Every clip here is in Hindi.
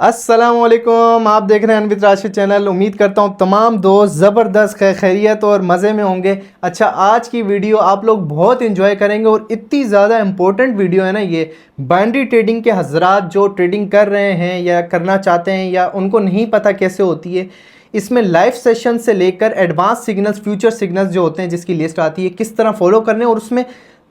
अस्सलामुअलैकुम, आप देख रहे हैं अनविद राशिद चैनल। उम्मीद करता हूँ तमाम दोस्त ज़बरदस्त खैरियत और मज़े में होंगे। अच्छा, आज की वीडियो आप लोग बहुत इन्जॉय करेंगे और इतनी ज़्यादा इम्पोर्टेंट वीडियो है ना ये। बाइनरी ट्रेडिंग के हजरात जो ट्रेडिंग कर रहे हैं या करना चाहते हैं या उनको नहीं पता कैसे होती है, इसमें लाइव सेशन से लेकर एडवांस सिग्नल्स, फ्यूचर सिग्नल्स जो होते हैं जिसकी लिस्ट आती है, किस तरह फॉलो करने। और उसमें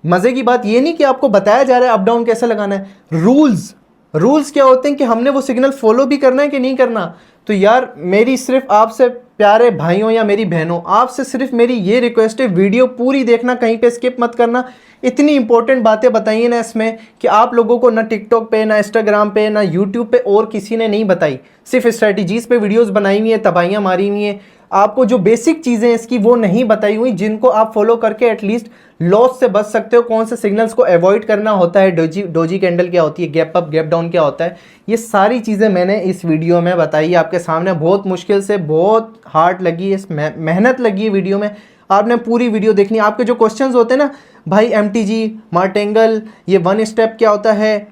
मज़े की बात ये नहीं कि आपको बताया जा रहा है अप डाउन कैसे लगाना है। रूल्स क्या होते हैं कि हमने वो सिग्नल फॉलो भी करना है कि नहीं करना। तो यार मेरी सिर्फ आपसे, प्यारे भाइयों या मेरी बहनों, आपसे सिर्फ मेरी ये रिक्वेस्ट है, वीडियो पूरी देखना, कहीं पे स्किप मत करना। इतनी इंपॉर्टेंट बातें बताइए ना इसमें कि आप लोगों को ना टिकटॉक पे, ना इंस्टाग्राम पे, ना यूट्यूब पे और किसी ने नहीं बताई। सिर्फ स्ट्रेटजीज पे वीडियोस बनाई हुई है, तबाहियाँ मारी हुई हैं। आपको जो बेसिक चीज़ें इसकी वो नहीं बताई हुई, जिनको आप फॉलो करके एटलीस्ट लॉस से बच सकते हो। कौन से सिग्नल्स को अवॉइड करना होता है, डोजी कैंडल क्या होती है, गैप अप गैप डाउन क्या होता है, ये सारी चीज़ें मैंने इस वीडियो में बताई आपके सामने। बहुत मुश्किल से, बहुत हार्ड लगी है, मेहनत लगी है वीडियो में। आपने पूरी वीडियो देखनी। आपके जो क्वेश्चंस होते हैं ना भाई, एमटीजी, मार्टेंगल, ये वन स्टेप क्या होता है,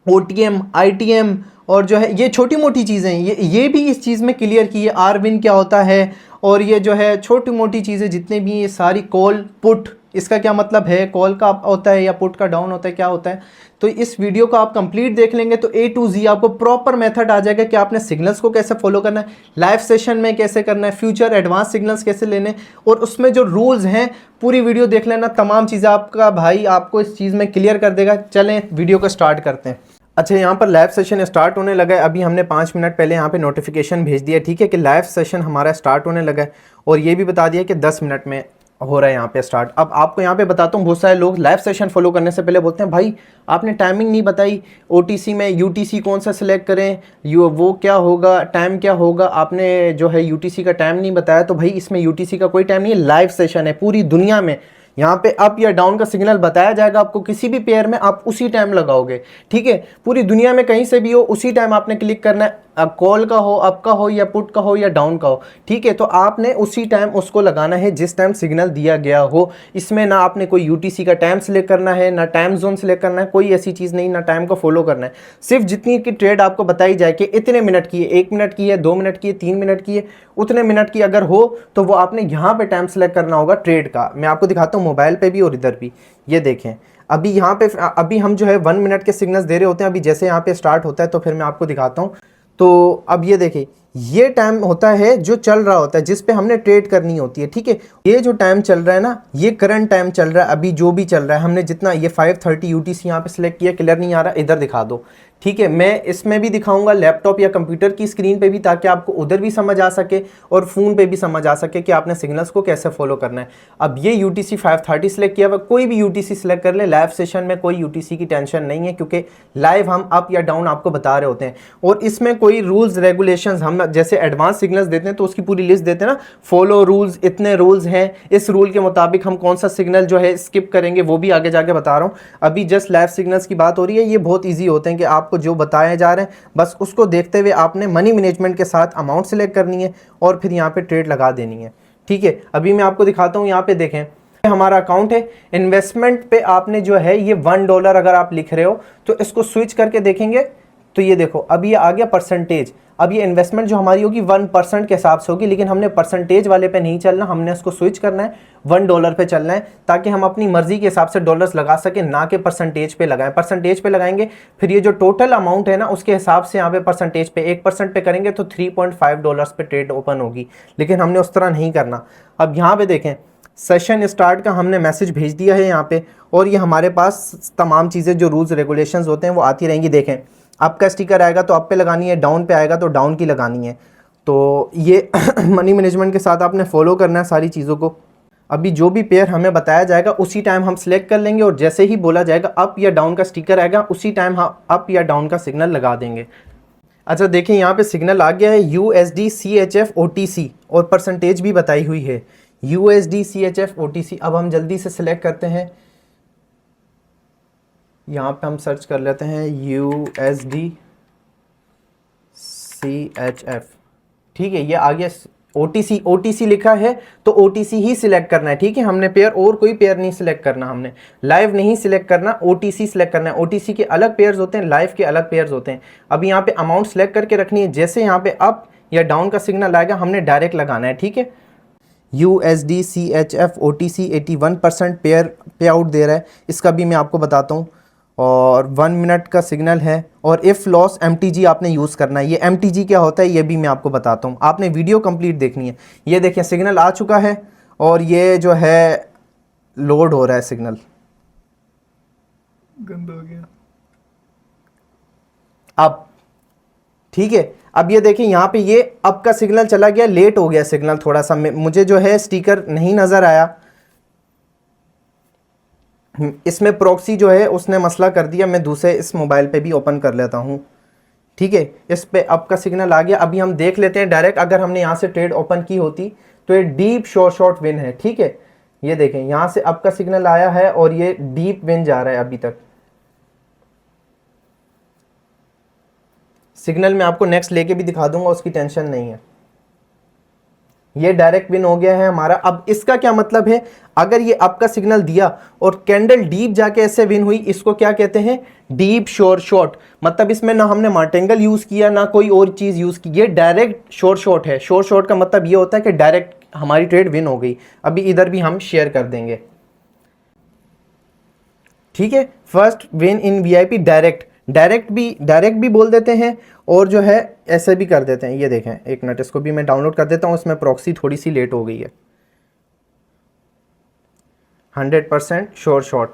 ओटीएम, आईटीएम, और जो है ये छोटी मोटी चीज़ें, ये भी इस चीज़ में क्लियर की है। आरविन क्या होता है, और ये जो है छोटी मोटी चीज़ें जितने भी, ये सारी कॉल पुट, इसका क्या मतलब है, कॉल का अप होता है या पुट का डाउन होता है, क्या होता है। तो इस वीडियो को आप कंप्लीट देख लेंगे तो ए टू जी आपको प्रॉपर मेथड आ जाएगा कि आपने सिग्नल्स को कैसे फॉलो करना है, लाइव सेशन में कैसे करना है, फ्यूचर एडवांस सिग्नल्स कैसे लेने, और उसमें जो रूल्स हैं पूरी वीडियो देख लेना। तमाम चीज़ें आपका भाई आपको इस चीज़ में क्लियर कर देगा। चलें वीडियो को स्टार्ट करते हैं। अच्छा, यहाँ पर लाइव सेशन स्टार्ट होने लगा है। अभी हमने 5 मिनट पहले यहाँ पे नोटिफिकेशन भेज दिया, ठीक है, कि लाइव सेशन हमारा स्टार्ट होने लगा है। और ये भी बता दिया कि 10 मिनट में हो रहा है यहाँ पे स्टार्ट। अब आपको यहाँ पे बताता हूँ, बहुत सारे लोग लाइव सेशन फॉलो करने से पहले बोलते हैं भाई आपने टाइमिंग नहीं बताई, ओटीसी में यूटीसी कौन सा सिलेक्ट करें, वो क्या होगा, टाइम क्या होगा, आपने जो है यूटीसी का टाइम नहीं बताया। तो भाई इसमें यूटीसी का कोई टाइम नहीं है, लाइव सेशन है पूरी दुनिया में। यहाँ पे अप या डाउन का सिग्नल बताया जाएगा आपको, किसी भी पेयर में आप उसी टाइम लगाओगे, ठीक है। पूरी दुनिया में कहीं से भी हो उसी टाइम आपने क्लिक करना है, कॉल का हो, अप का हो, या पुट का हो, या डाउन का हो, ठीक है। तो आपने उसी टाइम उसको लगाना है जिस टाइम सिग्नल दिया गया हो। इसमें ना आपने कोई यूटीसी का टाइम सिलेक्ट करना है, ना टाइम जोन सिलेक्ट करना है, कोई ऐसी चीज़ नहीं, ना टाइम को फॉलो करना है। सिर्फ जितनी की ट्रेड आपको बताई जाए कि इतने मिनट की है, 1 मिनट की है, 2 मिनट की है, 3 मिनट की है, उतने मिनट की अगर हो तो वो आपने यहाँ पे टाइम सेलेक्ट करना होगा ट्रेड का। मैं आपको दिखाता हूँ मोबाइल पे भी और इधर भी। ये देखें, अभी यहाँ पे अभी हम जो है 1 मिनट के सिग्नल्स दे रहे होते हैं। अभी जैसे यहाँ पे स्टार्ट होता है तो फिर मैं आपको दिखाता हूँ। तो अब ये देखिए, ये टाइम होता है जो चल रहा होता है, जिस पे हमने ट्रेड करनी होती है, ठीक है। ये जो टाइम चल रहा है ना, ये करंट टाइम चल रहा है, अभी जो भी चल रहा है। हमने जितना ये 5:30 यूटीसी यहाँ पे सिलेक्ट किया, क्लियर नहीं आ रहा, इधर दिखा दो, ठीक है। मैं इसमें भी दिखाऊंगा लैपटॉप या कंप्यूटर की स्क्रीन पे भी, ताकि आपको उधर भी समझ आ सके और फ़ोन पे भी समझ आ सके कि आपने सिग्नल्स को कैसे फॉलो करना है। अब ये यूटीसी 5:30 सिलेक्ट किया हुआ, कोई भी यूटीसी सिलेक्ट कर ले। लाइव सेशन में कोई यूटीसी की टेंशन नहीं है, क्योंकि लाइव हम अप या डाउन आपको बता रहे होते हैं। और इसमें कोई रूल्स रेगुलेशंस, हम जैसे एडवांस सिग्नल्स देते हैं तो उसकी पूरी लिस्ट देते हैं ना, फॉलो रूल्स, इतने रूल्स हैं, इस रूल के मुताबिक हम कौन सा सिग्नल जो है स्किप करेंगे, वो भी आगे जाके बता रहा हूँ। अभी जस्ट लाइव सिग्नल्स की बात हो रही है। ये बहुत ईजी होते हैं कि आपको जो बताए जा रहे हैं बस उसको देखते हुए आपने मनी मैनेजमेंट के साथ अमाउंट सेलेक्ट करनी है और फिर यहाँ पे ट्रेड लगा देनी है, ठीक है। अभी मैं आपको दिखाता हूँ, यहाँ पे देखें हमारा अकाउंट है। इन्वेस्टमेंट पे आपने जो है ये $1 अगर आप लिख रहे हो तो इसको स्विच करके देखेंगे तो ये देखो, अब ये आ गया परसेंटेज। अब ये इन्वेस्टमेंट जो हमारी होगी 1% के हिसाब से होगी, लेकिन हमने परसेंटेज वाले पे नहीं चलना, हमने इसको स्विच करना है, $1 पे चलना है, ताकि हम अपनी मर्जी के हिसाब से डॉलर्स लगा सके, ना कि परसेंटेज पे लगाएं। परसेंटेज पे लगाएंगे फिर ये जो टोटल अमाउंट है ना उसके हिसाब से यहाँ पे परसेंटेज पे 1% पे करेंगे तो $3.5 पे ट्रेड ओपन होगी, लेकिन हमने उस तरह नहीं करना। अब यहाँ पे देखें, सेशन स्टार्ट का हमने मैसेज भेज दिया है यहाँ पे, और ये हमारे पास तमाम चीज़ें जो रूल्स रेगुलेशंस होते हैं वो आती रहेंगी। देखें, अप का स्टिकर आएगा तो अप पे लगानी है, डाउन पे आएगा तो डाउन की लगानी है। तो ये मनी मैनेजमेंट के साथ आपने फॉलो करना है सारी चीज़ों को। अभी जो भी पेयर हमें बताया जाएगा उसी टाइम हम सिलेक्ट कर लेंगे, और जैसे ही बोला जाएगा अप या डाउन का स्टिकर आएगा उसी टाइम हम अप या डाउन का सिग्नल लगा देंगे। अच्छा देखिए, यहाँ पे सिग्नल आ गया है USD CHF OTC, और परसेंटेज भी बताई हुई है USD CHF OTC। अब हम जल्दी से सिलेक्ट करते हैं, यहाँ पे हम सर्च कर लेते हैं USD CHF, ठीक है, ये आ गया OTC लिखा है तो OTC ही सिलेक्ट करना है, ठीक है। हमने पेयर और कोई पेयर नहीं सिलेक्ट करना, हमने लाइव नहीं सिलेक्ट करना, OTC सिलेक्ट करना है। OTC के अलग पेयर्स होते हैं, लाइव के अलग पेयर्स होते हैं। अब यहाँ पे अमाउंट सेलेक्ट करके रखनी है, जैसे यहाँ पे अप या डाउन का सिग्नल आएगा हमने डायरेक्ट लगाना है, ठीक है। USD CHF OTC 81% पे आउट दे रहा है, इसका भी मैं आपको बताता हूँ। और 1 मिनट का सिग्नल है। और इफ़ लॉस MTG आपने यूज़ करना है। ये MTG क्या होता है ये भी मैं आपको बताता हूँ, आपने वीडियो कंप्लीट देखनी है। ये देखिए सिग्नल आ चुका है और ये जो है लोड हो रहा है सिग्नल, गंदा हो गया अब, ठीक है। अब ये देखिए यहाँ पे ये अप का सिग्नल चला गया, लेट हो गया सिग्नल थोड़ा सा, मुझे जो है स्टिकर नहीं नज़र आया, इसमें प्रॉक्सी जो है उसने मसला कर दिया। मैं दूसरे इस मोबाइल पे भी ओपन कर लेता हूँ, ठीक है। इस पे अप का सिग्नल आ गया। अभी हम देख लेते हैं डायरेक्ट, अगर हमने यहाँ से ट्रेड ओपन की होती तो ये डीप शॉर्ट विन है, ठीक है। ये देखें यहाँ से अप का सिग्नल आया है और ये डीप विन जा रहा है अभी तक। सिग्नल मैं आपको नेक्स्ट लेके भी दिखा दूंगा, उसकी टेंशन नहीं है। ये डायरेक्ट विन हो गया है हमारा। अब इसका क्या मतलब है, अगर ये अप का सिग्नल दिया और कैंडल डीप जाके ऐसे विन हुई, इसको क्या कहते हैं, डीप शॉर्ट। मतलब इसमें ना हमने मार्टेंगल यूज किया ना कोई और चीज यूज की, ये डायरेक्ट शॉर्ट है। शॉर्ट का मतलब ये होता है कि डायरेक्ट हमारी ट्रेड विन हो गई। अभी इधर भी हम शेयर कर देंगे, ठीक है। First win in VIP direct भी बोल देते हैं और जो है ऐसे भी कर देते हैं। ये देखें, एक मिनट, इसको भी मैं डाउनलोड कर देता हूँ, इसमें प्रॉक्सी थोड़ी सी लेट हो गई है। 100% शॉर्ट।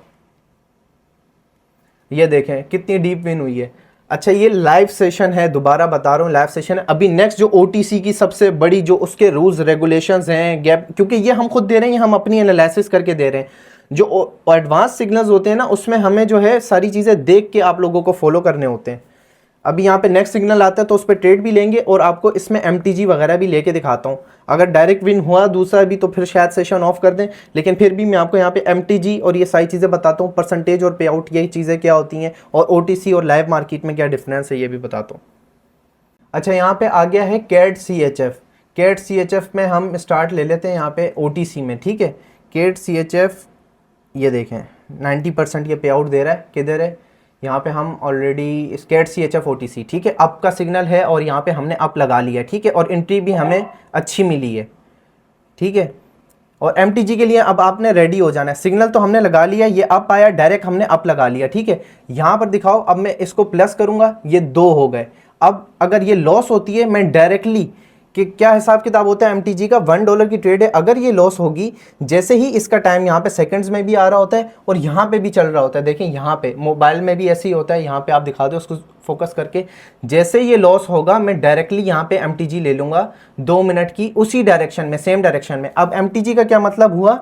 ये देखें कितनी डीप विन हुई है। अच्छा ये लाइव सेशन है, दोबारा बता रहा हूँ लाइव सेशन है। अभी नेक्स्ट जो OTC की सबसे बड़ी जो उसके रूल्स रेगुलेशंस हैं, गैप, क्योंकि ये हम खुद दे रहे हैं, हम अपनी एनालिसिस करके दे रहे हैं। जो एडवांस सिग्नल्स होते हैं ना, उसमें हमें जो है सारी चीज़ें देख के आप लोगों को फॉलो करने होते हैं। अभी यहाँ पे नेक्स्ट सिग्नल आता है तो उस पर ट्रेड भी लेंगे और आपको इसमें MTG वगैरह भी लेके दिखाता हूँ। अगर डायरेक्ट विन हुआ दूसरा भी तो फिर शायद सेशन ऑफ कर दें, लेकिन फिर भी मैं आपको यहाँ पे MTG और ये सारी चीज़ें बताता हूँ, परसेंटेज और पे आउट, यही चीज़ें क्या होती हैं, और OTC और लाइव मार्केट में क्या डिफरेंस है ये भी बताता हूँ। अच्छा यहाँ पे आ गया है कैट CHF में हम स्टार्ट ले लेते हैं यहाँ पे OTC में, ठीक है। कैट CHF ये देखें 90% ये पे आउट दे रहा है, किधर है, यहाँ पे हम ऑलरेडी कैट CHF OTC, ठीक है। अप का सिग्नल है और यहाँ पे हमने अप लगा लिया, ठीक है। और एंट्री भी हमें अच्छी मिली है, ठीक है। और MTG के लिए अब आपने रेडी हो जाना है। सिग्नल तो हमने लगा लिया, ये अप आया, डायरेक्ट हमने अप लगा लिया, ठीक है। यहाँ पर दिखाओ, अब मैं इसको प्लस करूँगा, ये 2 हो गए। अब अगर ये लॉस होती है, मैं डायरेक्टली, कि क्या हिसाब किताब होता है MTG का, $1 की ट्रेड है, अगर ये लॉस होगी, जैसे ही इसका टाइम यहाँ पे सेकंड्स में भी आ रहा होता है और यहाँ पे भी चल रहा होता है, देखिए यहाँ पे मोबाइल में भी ऐसे ही होता है। यहाँ पे आप दिखा दो उसको फोकस करके, जैसे ये लॉस होगा मैं डायरेक्टली यहाँ पे MTG ले लूँगा 2 मिनट की, उसी डायरेक्शन में, सेम डायरेक्शन में। अब MTG का क्या मतलब हुआ,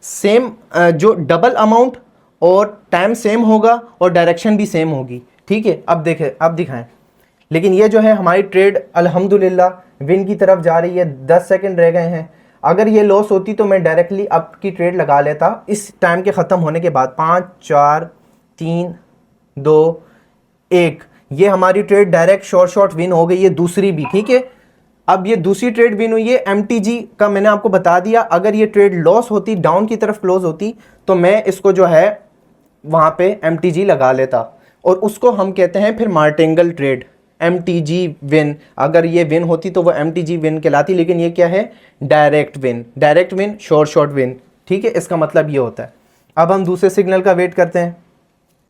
सेम जो डबल अमाउंट और टाइम सेम होगा और डायरेक्शन भी सेम होगी, ठीक है। अब देखें, अब दिखाएं, लेकिन ये जो है हमारी ट्रेड अल्हम्दुलिल्लाह विन की तरफ जा रही है। 10 सेकंड रह गए हैं। अगर ये लॉस होती तो मैं डायरेक्टली अप की ट्रेड लगा लेता इस टाइम के ख़त्म होने के बाद। 5 4 3 2 1, ये हमारी ट्रेड डायरेक्ट शॉर्ट विन हो गई है, दूसरी भी, ठीक है। अब ये दूसरी ट्रेड विन हुई है। MTG का मैंने आपको बता दिया, अगर ये ट्रेड लॉस होती, डाउन की तरफ क्लोज होती, तो मैं इसको जो है वहाँ पे MTG लगा लेता, और उसको हम कहते हैं फिर मार्टेंगल ट्रेड। MTG विन, अगर ये विन होती तो वो MTG विन कहलाती, लेकिन ये क्या है, डायरेक्ट विन, शॉर्ट विन, ठीक है। इसका मतलब ये होता है। अब हम दूसरे सिग्नल का वेट करते हैं।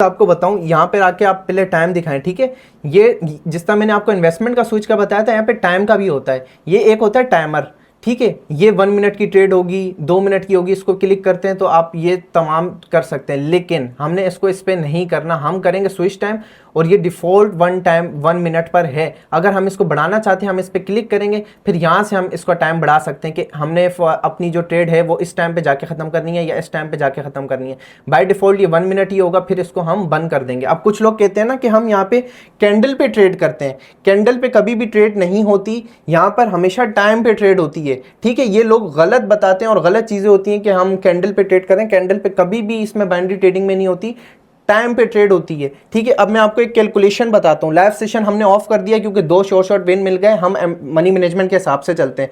तो आपको बताऊं, यहाँ पे आके आप पहले टाइम दिखाएं, ठीक है। ये जिस तरह मैंने आपको इन्वेस्टमेंट का स्विच का बताया था, यहाँ पे टाइम का भी होता है। ये एक होता है टाइमर, ठीक है। ये 1 मिनट की ट्रेड होगी, 2 मिनट की होगी, इसको क्लिक करते हैं तो आप ये तमाम कर सकते हैं, लेकिन हमने इसको इस पर नहीं करना, हम करेंगे स्विच टाइम, और ये डिफ़ॉल्ट 1 मिनट पर है। अगर हम इसको बढ़ाना चाहते हैं, हम इस पर क्लिक करेंगे, फिर यहाँ से हम इसका टाइम बढ़ा सकते हैं कि हमने अपनी जो ट्रेड है वो इस टाइम पे जाके ख़त्म करनी है या इस टाइम पे जाके ख़त्म करनी है। बाय डिफ़ॉल्ट ये 1 मिनट ही होगा, फिर इसको हम बंद कर देंगे। अब कुछ लोग कहते हैं ना कि हम यहाँ पे कैंडल पे ट्रेड करते हैं, कैंडल पे कभी भी ट्रेड नहीं होती, यहाँ पर हमेशा टाइम पे ट्रेड होती है, ठीक है। ये लोग गलत बताते हैं और गलत चीज़ें होती हैं कि हम कैंडल पे ट्रेड करें। कैंडल पे कभी भी इसमें बाइनरी ट्रेडिंग में नहीं होती, टाइम पे ट्रेड होती है, ठीक है। अब मैं आपको एक कैलकुलेशन बताता हूँ। लाइव सेशन हमने ऑफ कर दिया क्योंकि 2 शॉर्ट विन मिल गए, हम मनी मैनेजमेंट के हिसाब से चलते हैं।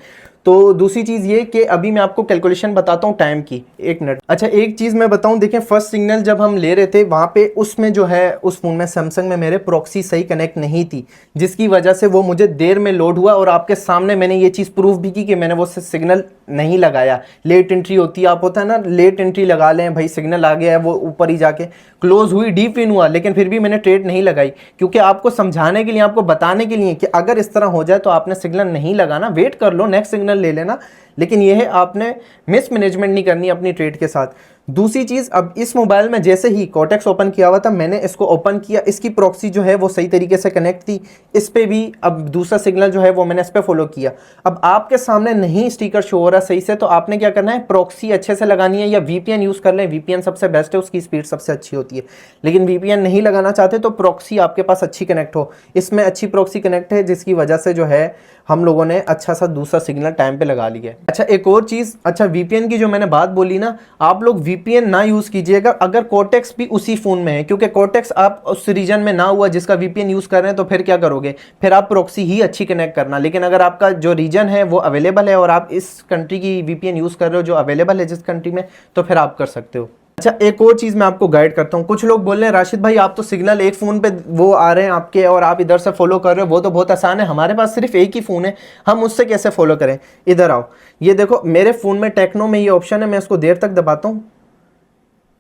तो दूसरी चीज़ ये कि अभी मैं आपको कैलकुलेशन बताता हूँ टाइम की, 1 मिनट। अच्छा एक चीज़ मैं बताऊँ, देखें फर्स्ट सिग्नल जब हम ले रहे थे वहाँ पे उसमें जो है उस फ़ोन में सैमसंग में मेरे प्रॉक्सी सही कनेक्ट नहीं थी, जिसकी वजह से वो मुझे देर में लोड हुआ और आपके सामने मैंने ये चीज़ प्रूफ भी की कि मैंने वो सिग्नल नहीं लगाया। लेट एंट्री होती है, आप होता है ना लेट एंट्री लगा लें भाई, सिग्नल आ गया है वो ऊपर ही जाके क्लोज हुई, डीप इन हुआ, लेकिन फिर भी मैंने ट्रेड नहीं लगाई, क्योंकि आपको समझाने के लिए, आपको बताने के लिए कि अगर इस तरह हो जाए तो आपने सिग्नल नहीं लगाना, वेट कर लो, नेक्स्ट सिग्नल ले लेना, लेकिन यह है आपने मिसमैनेजमेंट नहीं करनी अपनी ट्रेड के साथ। दूसरी चीज़, अब इस मोबाइल में जैसे ही कॉर्टेक्स ओपन किया हुआ था, मैंने इसको ओपन किया, इसकी प्रॉक्सी जो है वो सही तरीके से कनेक्ट थी, इस पे भी अब दूसरा सिग्नल जो है वो मैंने इस पे फॉलो किया। अब आपके सामने नहीं स्टिकर शो हो रहा सही से, तो आपने क्या करना है, प्रॉक्सी अच्छे से लगानी है या वीपीएन यूज़ कर लें, वीपीएन सबसे बेस्ट है, उसकी स्पीड सबसे अच्छी होती है। लेकिन वीपीएन नहीं लगाना चाहते तो प्रॉक्सी आपके पास अच्छी कनेक्ट हो, इसमें अच्छी प्रॉक्सी कनेक्ट है, जिसकी वजह से जो है हम लोगों ने अच्छा सा दूसरा सिग्नल टाइम पे लगा लिया है। अच्छा एक और चीज़, अच्छा वीपीएन की जो मैंने बात बोली ना, आप लोग वीपीएन ना यूज़ कीजिएगा अगर कॉर्टेक्स भी उसी फ़ोन में है, क्योंकि कॉर्टेक्स आप उस रीजन में ना हुआ जिसका वीपीएन यूज़ कर रहे हैं, तो फिर क्या करोगे, फिर आप प्रॉक्सी ही अच्छी कनेक्ट करना। लेकिन अगर आपका जो रीजन है वो अवेलेबल है और आप इस कंट्री की वीपीएन यूज़ कर रहे हो जो अवेलेबल है जिस कंट्री में, तो फिर आप कर सकते हो। अच्छा एक और चीज़ मैं आपको गाइड करता हूँ, कुछ लोग बोल रहे हैं राशिद भाई आप तो सिग्नल एक फ़ोन पे वो आ रहे हैं आपके और आप इधर से फॉलो कर रहे हो, वो तो बहुत आसान है, हमारे पास सिर्फ एक ही फ़ोन है, हम उससे कैसे फॉलो करें। इधर आओ, ये देखो मेरे फ़ोन में टेक्नो में ये ऑप्शन है, मैं इसको देर तक दबाता हूँ,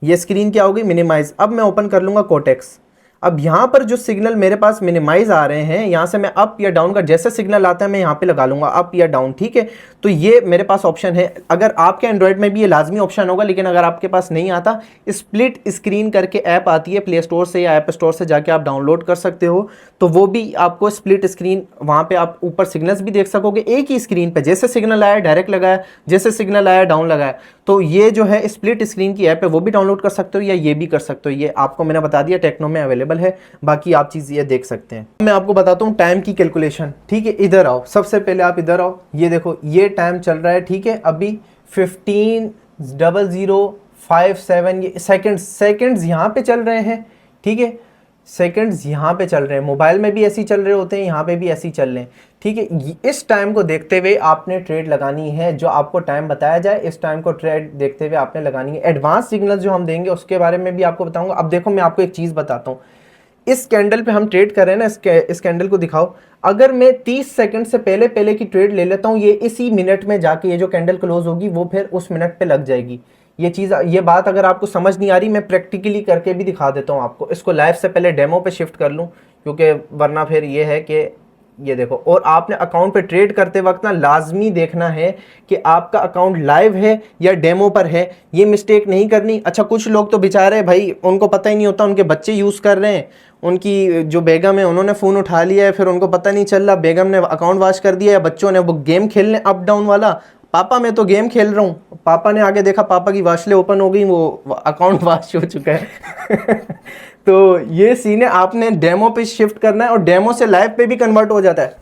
ये स्क्रीन क्या होगी, मिनिमाइज। अब मैं ओपन कर लूँगा कॉर्टेक्स। अब यहाँ पर जो सिग्नल मेरे पास मिनिमाइज आ रहे हैं, यहाँ से मैं अप या डाउन का जैसे सिग्नल आता है मैं यहाँ पे लगा लूँगा अप या डाउन, ठीक है। तो ये मेरे पास ऑप्शन है, अगर आपके एंड्रॉयड में भी ये लाजमी ऑप्शन होगा, लेकिन अगर आपके पास नहीं आता, स्प्लिट स्क्रीन करके ऐप आती है प्ले स्टोर से या ऐप स्टोर से जाके आप डाउनलोड कर सकते हो, तो वो भी आपको स्प्लिट स्क्रीन, वहाँ पर आप ऊपर सिग्नल्स भी देख सकोगे एक ही स्क्रीन पर, जैसे सिग्नल आया डायरेक्ट लगाया, जैसे सिग्नल आया डाउन लगाया। तो ये जो है स्प्लिट स्क्रीन की ऐप है, वो भी डाउनलोड कर सकते हो या ये भी कर सकते हो, ये आपको मैंने बता दिया टेक्नो में अवेलेबल है, बाकी आप चीज़ ये देख सकते हैं। मैं आपको बताता हूँ टाइम की कैलकुलेशन, ठीक है। इधर आओ, सबसे पहले आप इधर आओ, ये देखो ये टाइम चल रहा है, ठीक है, अभी 15:00:57 ये सेकंड्स यहाँ पे चल रहे हैं, ठीक है, सेकंड्स यहाँ पे चल रहे हैं, मोबाइल में भी ऐसे ही चल रहे होते हैं, यहाँ पे भी ऐसे ही चल रहे हैं, ठीक है। इस टाइम को देखते हुए आपने ट्रेड लगानी है, जो आपको टाइम बताया जाए इस टाइम को ट्रेड देखते हुए आपने लगानी है। एडवांस सिग्नल जो हम देंगे उसके बारे में भी आपको बताऊंगा। अब देखो मैं आपको एक चीज़ बताता हूँ, इस कैंडल पे हम ट्रेड कर रहे हैं ना, इस कैंडल को दिखाओ, अगर मैं 30 सेकंड से पहले की ट्रेड ले लेता हूँ, ये इसी मिनट में जाके ये जो कैंडल क्लोज होगी वो फिर उस मिनट पे लग जाएगी। ये बात अगर आपको समझ नहीं आ रही, मैं प्रैक्टिकली करके भी दिखा देता हूँ आपको। इसको लाइव से पहले डेमो पे शिफ्ट कर लूँ, क्योंकि वरना फिर ये है कि ये देखो, और आपने अकाउंट पे ट्रेड करते वक्त ना लाजमी देखना है कि आपका अकाउंट लाइव है या डेमो पर है, ये मिस्टेक नहीं करनी। अच्छा कुछ लोग तो बेचारे भाई उनको पता ही नहीं होता, उनके बच्चे यूज़ कर रहे हैं, उनकी जो बेगम है उन्होंने फ़ोन उठा लिया है, फिर उनको पता नहीं चल रहा, बेगम ने अकाउंट वॉश कर दिया है, बच्चों ने वो गेम खेलने अप डाउन वाला, पापा मैं तो गेम खेल रहा हूँ, पापा ने आगे देखा पापा की वाशलें ओपन हो गई, वो अकाउंट वॉश हो चुका है तो ये सीन है, आपने डेमो पे शिफ्ट करना है और डेमो से लाइव पे भी कन्वर्ट हो जाता है।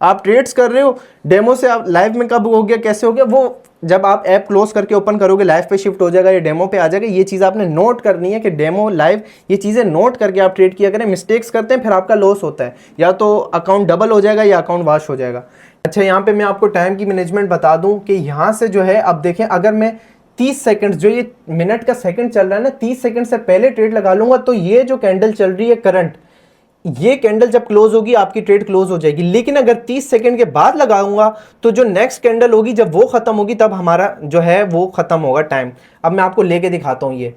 आप ट्रेड्स कर रहे हो, डेमो से आप लाइव में कब हो गया, कैसे हो गया, वो जब आप ऐप क्लोज करके ओपन करोगे लाइव पे शिफ्ट हो जाएगा, ये डेमो पे आ जाएगा। ये चीज़ आपने नोट करनी है कि डेमो लाइव, ये चीज़ें नोट करके आप ट्रेड किया करें। मिस्टेक्स करते हैं फिर आपका लॉस होता है, या तो अकाउंट डबल हो जाएगा या अकाउंट वॉश हो जाएगा। अच्छा यहाँ पे मैं आपको टाइम की मैनेजमेंट बता दूं कि यहाँ से जो है, अब देखें अगर मैं 30 सेकंड, जो ये मिनट का सेकंड चल रहा है ना, 30 सेकंड से पहले ट्रेड लगा लूंगा, तो ये जो कैंडल चल रही है करंट, ये कैंडल जब क्लोज होगी आपकी ट्रेड क्लोज हो जाएगी। लेकिन अगर 30 सेकंड के बाद लगाऊंगा तो जो नेक्स्ट कैंडल होगी जब वो खत्म होगी तब हमारा जो है वो खत्म होगा टाइम। अब मैं आपको लेके दिखाता हूँ ये,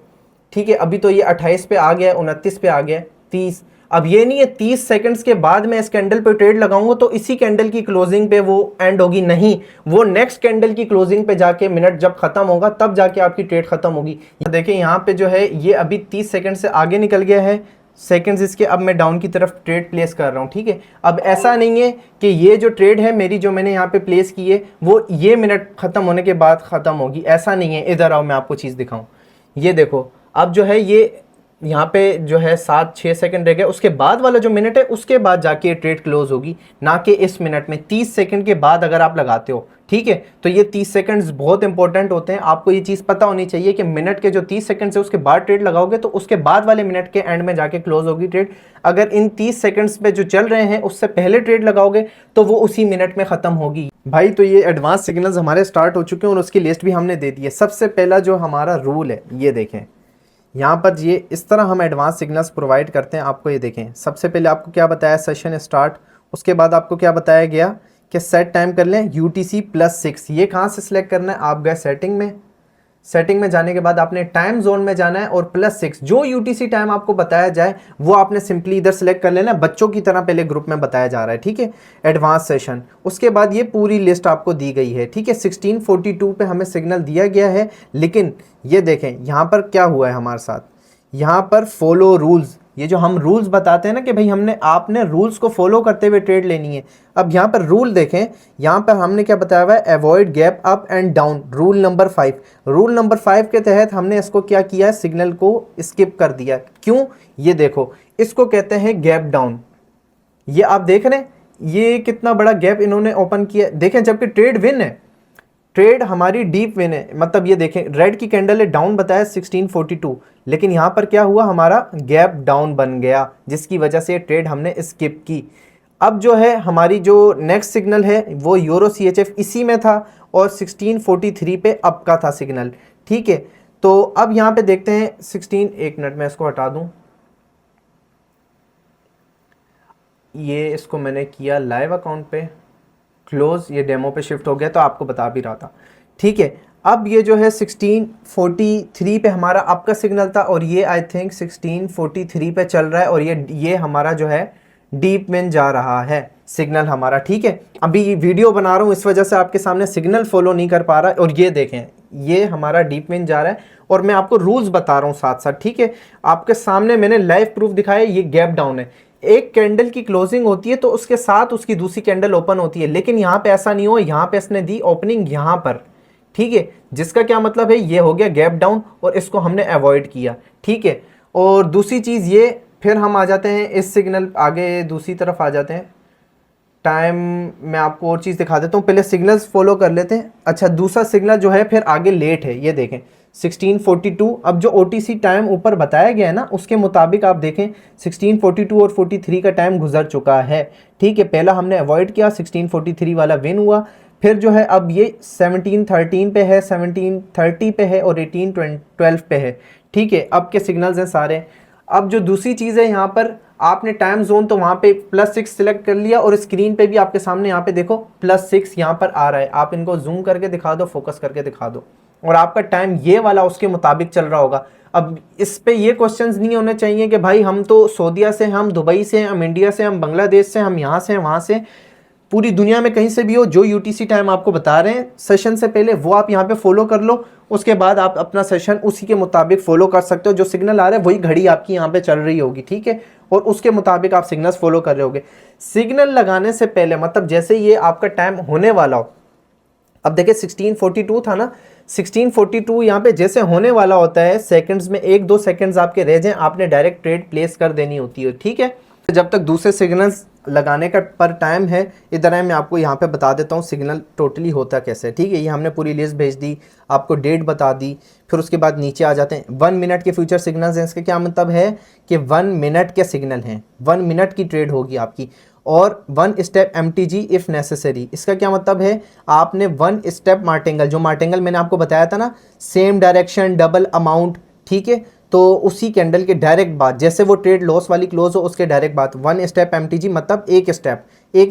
ठीक है। अभी तो ये 28 पे आ गया, 29 पे आ गया, 30। अब ये नहीं है 30 सेकंड्स के बाद मैं इस कैंडल पे ट्रेड लगाऊंगा तो इसी कैंडल की क्लोजिंग पे वो एंड होगी, नहीं, वो नेक्स्ट कैंडल की क्लोजिंग पे जाके मिनट जब खत्म होगा तब जाके आपकी ट्रेड खत्म होगी। देखिए यहाँ पे जो है ये अभी 30 सेकंड से आगे निकल गया है सेकंड्स इसके, अब मैं डाउन की तरफ ट्रेड प्लेस कर रहा हूँ, ठीक है। अब ऐसा नहीं है कि ये जो ट्रेड है मेरी, जो मैंने यहाँ पे प्लेस की है, वो ये मिनट खत्म होने के बाद खत्म होगी, ऐसा नहीं है। इधर आओ मैं आपको चीज़ दिखाऊँ, ये देखो अब जो है ये यहाँ पे जो है 7-6 सेकंड रह गए, उसके बाद वाला जो मिनट है उसके बाद जाके ये ट्रेड क्लोज होगी, ना कि इस मिनट में। 30 सेकंड के बाद अगर आप लगाते हो, ठीक है, तो ये 30 सेकंड्स बहुत इंपॉर्टेंट होते हैं। आपको ये चीज़ पता होनी चाहिए कि मिनट के जो 30 सेकंड्स है उसके बाद ट्रेड लगाओगे तो उसके बाद वाले मिनट के एंड में जाके क्लोज होगी ट्रेड। अगर इन 30 सेकंड्स पे जो चल रहे हैं उससे पहले ट्रेड लगाओगे तो वो उसी मिनट में ख़त्म होगी भाई। तो ये एडवांस सिग्नल्स हमारे स्टार्ट हो चुके हैं और उसकी लिस्ट भी हमने दे दी है। सबसे पहला जो हमारा रूल है, ये देखें यहाँ पर, ये इस तरह हम एडवांस सिग्नल्स प्रोवाइड करते हैं आपको। ये देखें, सबसे पहले आपको क्या बताया, सेशन स्टार्ट, उसके बाद आपको क्या बताया गया कि सेट टाइम कर लें UTC +6। ये कहाँ से सिलेक्ट करना है, आप गए सेटिंग में, सेटिंग में जाने के बाद आपने टाइम जोन में जाना है और +6 जो UTC टाइम आपको बताया जाए वो आपने सिंपली इधर सेलेक्ट कर लेना। बच्चों की तरह पहले ग्रुप में बताया जा रहा है, ठीक है, एडवांस सेशन। उसके बाद ये पूरी लिस्ट आपको दी गई है, ठीक है। 1642 पे हमें सिग्नल दिया गया है, लेकिन ये देखें यहाँ पर क्या हुआ है हमारे साथ, यहाँ पर फॉलो रूल्स, ये जो हम रूल्स बताते हैं ना कि भाई हमने आपने रूल्स को फॉलो करते हुए ट्रेड लेनी है। अब यहाँ पर रूल देखें, यहाँ पर हमने क्या बताया हुआ है, avoid gap up and down, rule number 5। Rule number 5 के तहत हमने इसको क्या किया है, सिग्नल को स्किप कर दिया। क्यों, ये देखो, इसको कहते हैं गैप डाउन। ये आप देख रहे हैं, ये कितना बड़ा गैप इन्होंने ओपन किया, देखें, जबकि ट्रेड विन है, ट्रेड हमारी डीप विन है। मतलब ये देखें, रेड की कैंडल है, डाउन बताया 1642, लेकिन यहाँ पर क्या हुआ, हमारा गैप डाउन बन गया, जिसकी वजह से ट्रेड हमने स्किप की। अब जो है हमारी जो नेक्स्ट सिग्नल है वो यूरो CHF इसी में था और 1643 पे अप का था सिग्नल, ठीक है। तो अब यहाँ पे देखते हैं 1 मिनट में इसको हटा दूँ, ये इसको मैंने किया लाइव अकाउंट पे क्लोज, ये डेमो पे शिफ्ट हो गया तो आपको बता भी रहा था, ठीक है। अब ये जो है 1643 पे हमारा आपका सिग्नल था और ये आई थिंक 1643 पे चल रहा है और ये हमारा जो है डीप में जा रहा है सिग्नल हमारा, ठीक है। अभी वीडियो बना रहा हूँ इस वजह से आपके सामने सिग्नल फॉलो नहीं कर पा रहा, और ये देखें ये हमारा डीप में जा रहा है और मैं आपको रूल्स बता रहा हूँ साथ साथ, ठीक है। आपके सामने मैंने लाइव प्रूफ दिखाया, ये गैप डाउन है। एक कैंडल की क्लोजिंग होती है तो उसके साथ उसकी दूसरी कैंडल ओपन होती है, लेकिन यहाँ पे ऐसा नहीं हो, यहाँ पे इसने दी ओपनिंग यहाँ पर, ठीक है, जिसका क्या मतलब है, ये हो गया गैप डाउन और इसको हमने अवॉइड किया, ठीक है। और दूसरी चीज़ ये, फिर हम आ जाते हैं इस सिग्नल, आगे दूसरी तरफ आ जाते हैं, टाइम मैं आपको और चीज़ दिखा देता हूँ, पहले सिग्नल्स फॉलो कर लेते हैं। अच्छा, दूसरा सिग्नल जो है फिर आगे लेट है, ये देखें 1642। अब जो OTC टाइम ऊपर बताया गया है ना, उसके मुताबिक आप देखें 1642 और 43 का टाइम गुजर चुका है, ठीक है। पहला हमने अवॉइड किया, 1643 वाला विन हुआ, फिर जो है अब ये 1713 पे है, 1730 पे है और 1812 पे है, ठीक है। अब के सिग्नल्स हैं सारे। अब जो दूसरी चीज़ है, यहाँ पर आपने टाइम जोन तो वहाँ पे +6 सिलेक्ट कर लिया और स्क्रीन पे भी आपके सामने यहाँ पे देखो +6 यहाँ पर आ रहा है। आप इनको जूम करके दिखा दो, फोकस करके दिखा दो, और आपका टाइम ये वाला उसके मुताबिक चल रहा होगा। अब इस पे ये क्वेश्चंस नहीं होने चाहिए कि भाई हम तो सऊदीया से, हम दुबई से, हम इंडिया से, हम बांग्लादेश से, हम यहाँ से, वहाँ से, पूरी दुनिया में कहीं से भी हो, जो UTC टाइम आपको बता रहे हैं सेशन से पहले वो आप यहाँ पे फॉलो कर लो। उसके बाद आप अपना सेशन उसी के मुताबिक फॉलो कर सकते हो, जो सिग्नल आ रहा है वही घड़ी आपकी यहाँ पे चल रही होगी, ठीक है, और उसके मुताबिक आप सिग्नल्स फॉलो कर रहे होगे। सिग्नल लगाने से पहले, मतलब जैसे ये आपका टाइम होने वाला हो, अब देखिए 1642 था ना, 1642 यहाँ पे जैसे होने वाला होता है, सेकंड्स में 1-2 सेकंड्स आपके रह जाएं, आपने डायरेक्ट ट्रेड प्लेस कर देनी होती है, ठीक है। जब तक दूसरे सिग्नल्स लगाने का पर टाइम है, इधर है, मैं आपको यहाँ पे बता देता हूँ सिग्नल टोटली होता कैसे, ठीक है। ये हमने पूरी लिस्ट भेज दी, आपको डेट बता दी, फिर उसके बाद नीचे आ जाते हैं 1 मिनट के फ्यूचर सिग्नल्स हैं। इसका क्या मतलब है कि 1 मिनट के सिग्नल हैं, 1 मिनट की ट्रेड होगी आपकी, और 1 स्टेप MTG इफ़ नेसेसरी। इसका क्या मतलब है, आपने 1 स्टेप मार्टिंगल, जो मार्टिंगल मैंने आपको बताया था ना, सेम डायरेक्शन डबल अमाउंट, ठीक है, तो उसी कैंडल के डायरेक्ट बाद, जैसे वो ट्रेड लॉस वाली क्लोज हो उसके डायरेक्ट बाद 1 स्टेप MTG, मतलब एक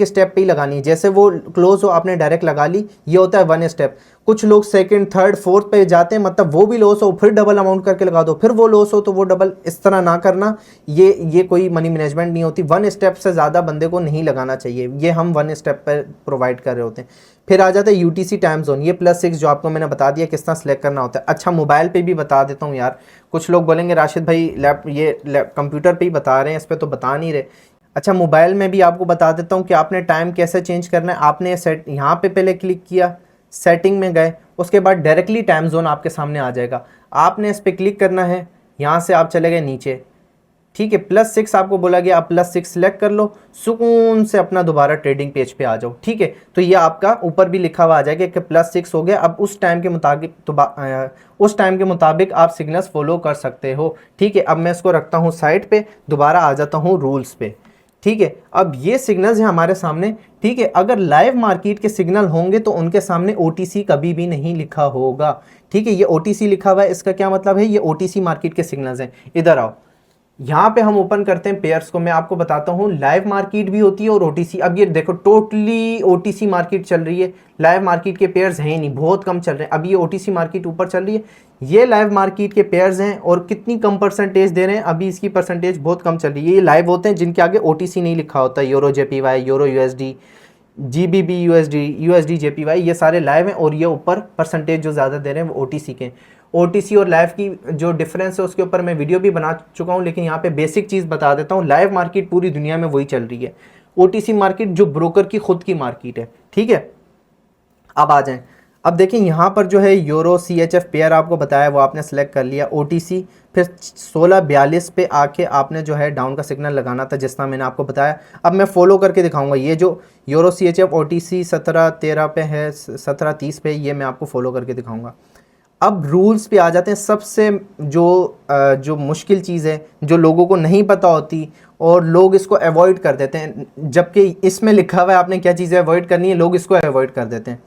स्टेप पे ही लगानी है, जैसे वो क्लोज हो आपने डायरेक्ट लगा ली, ये होता है 1 स्टेप। कुछ लोग सेकंड, थर्ड, फोर्थ पे जाते हैं, मतलब वो भी लॉस हो फिर डबल अमाउंट करके लगा दो, फिर वो लॉस हो तो वो डबल, इस तरह ना करना, ये कोई मनी मैनेजमेंट नहीं होती। 1 स्टेप से ज़्यादा बंदे को नहीं लगाना चाहिए, ये हम 1 स्टेप पर प्रोवाइड कर रहे होते हैं। फिर आ जाता है UTC टाइम जोन, ये +6 जो आपको मैंने बता दिया किस तरह सेलेक्ट करना होता है। अच्छा, मोबाइल पे भी बता देता हूँ यार, कुछ लोग बोलेंगे राशिद भाई कंप्यूटर पे ही बता रहे हैं, इस पर तो बता नहीं रहे। अच्छा, मोबाइल में भी आपको बता देता हूँ कि आपने टाइम कैसे चेंज करना है। आपने सेट यहाँ पे पहले क्लिक किया, सेटिंग में गए, उसके बाद डायरेक्टली टाइम जोन आपके सामने आ जाएगा, आपने इस पर क्लिक करना है, यहाँ से आप चले गए नीचे, ठीक है, +6 आपको बोला गया, आप +6 सिलेक्ट कर लो, सुकून से अपना दोबारा ट्रेडिंग पेज पे आ जाओ, ठीक है। तो ये आपका ऊपर भी लिखा हुआ आ जाएगा कि +6 हो गया। अब उस टाइम के मुताबिक उस टाइम के मुताबिक आप सिग्नल्स फॉलो कर सकते हो, ठीक है। अब मैं इसको रखता हूँ साइड पे, दोबारा आ जाता हूँ रूल्स पे, ठीक है। अब ये सिग्नल्स हैं हमारे सामने, ठीक है। अगर लाइव मार्केट के सिग्नल होंगे तो उनके सामने OTC कभी भी नहीं लिखा होगा, ठीक है। ये OTC लिखा हुआ है, इसका क्या मतलब है, ये OTC मार्केट के सिग्नल्स हैं। इधर आओ, यहाँ पे हम ओपन करते हैं पेयर्स को, मैं आपको बताता हूँ लाइव मार्केट भी होती है और OTC। अब ये देखो टोटली OTC मार्केट चल रही है, लाइव मार्केट के पेयर्स हैं नहीं, बहुत कम चल रहे हैं। अब ये OTC मार्केट ऊपर चल रही है, ये लाइव मार्केट के पेयर्स हैं और कितनी कम परसेंटेज दे रहे हैं, अभी इसकी परसेंटेज बहुत कम चल रही है। ये लाइव होते हैं जिनके आगे OTC नहीं लिखा होता, euro JPY, euro USD, GBP USD, USD JPY, ये सारे लाइव हैं और ये ऊपर परसेंटेज जो ज़्यादा दे रहे हैं वो OTC के। OTC और लाइव की जो डिफरेंस है उसके ऊपर मैं वीडियो भी बना चुका हूँ, लेकिन यहाँ पे बेसिक चीज़ बता देता हूँ। लाइव मार्केट पूरी दुनिया में वही चल रही है, OTC मार्केट जो ब्रोकर की खुद की मार्केट है, ठीक है। अब आ जाएं, अब देखें यहाँ पर जो है यूरो CHF पेयर आपको बताया वो आपने सेलेक्ट कर लिया, OTC, फिर 1642 पे आके आपने जो है डाउन का सिग्नल लगाना था जिस तरह मैंने आपको बताया। अब मैं फॉलो करके दिखाऊंगा, ये जो यूरो CHF OTC 1713 पे है, 1730 पे, ये मैं आपको फॉलो करके दिखाऊंगा। अब रूल्स पे आ जाते हैं, सबसे जो मुश्किल चीज़ है जो लोगों को नहीं पता होती और लोग इसको अवॉइड कर देते हैं, जबकि इसमें लिखा हुआ है आपने क्या चीज़ें अवॉइड करनी है, लोग इसको अवॉइड कर देते हैं।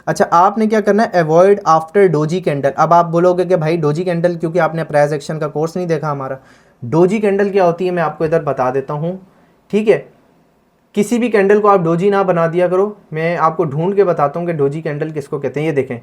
अच्छा, आपने क्या करना है, अवॉइड आफ्टर डोजी कैंडल। अब आप बोलोगे कि भाई डोजी कैंडल, क्योंकि आपने प्राइस एक्शन का कोर्स नहीं देखा हमारा। डोजी कैंडल क्या होती है मैं आपको इधर बता देता हूँ, ठीक है। किसी भी कैंडल को आप डोजी ना बना दिया करो, मैं आपको ढूंढ के बताता हूँ कि डोजी कैंडल किसको कहते हैं। ये देखें,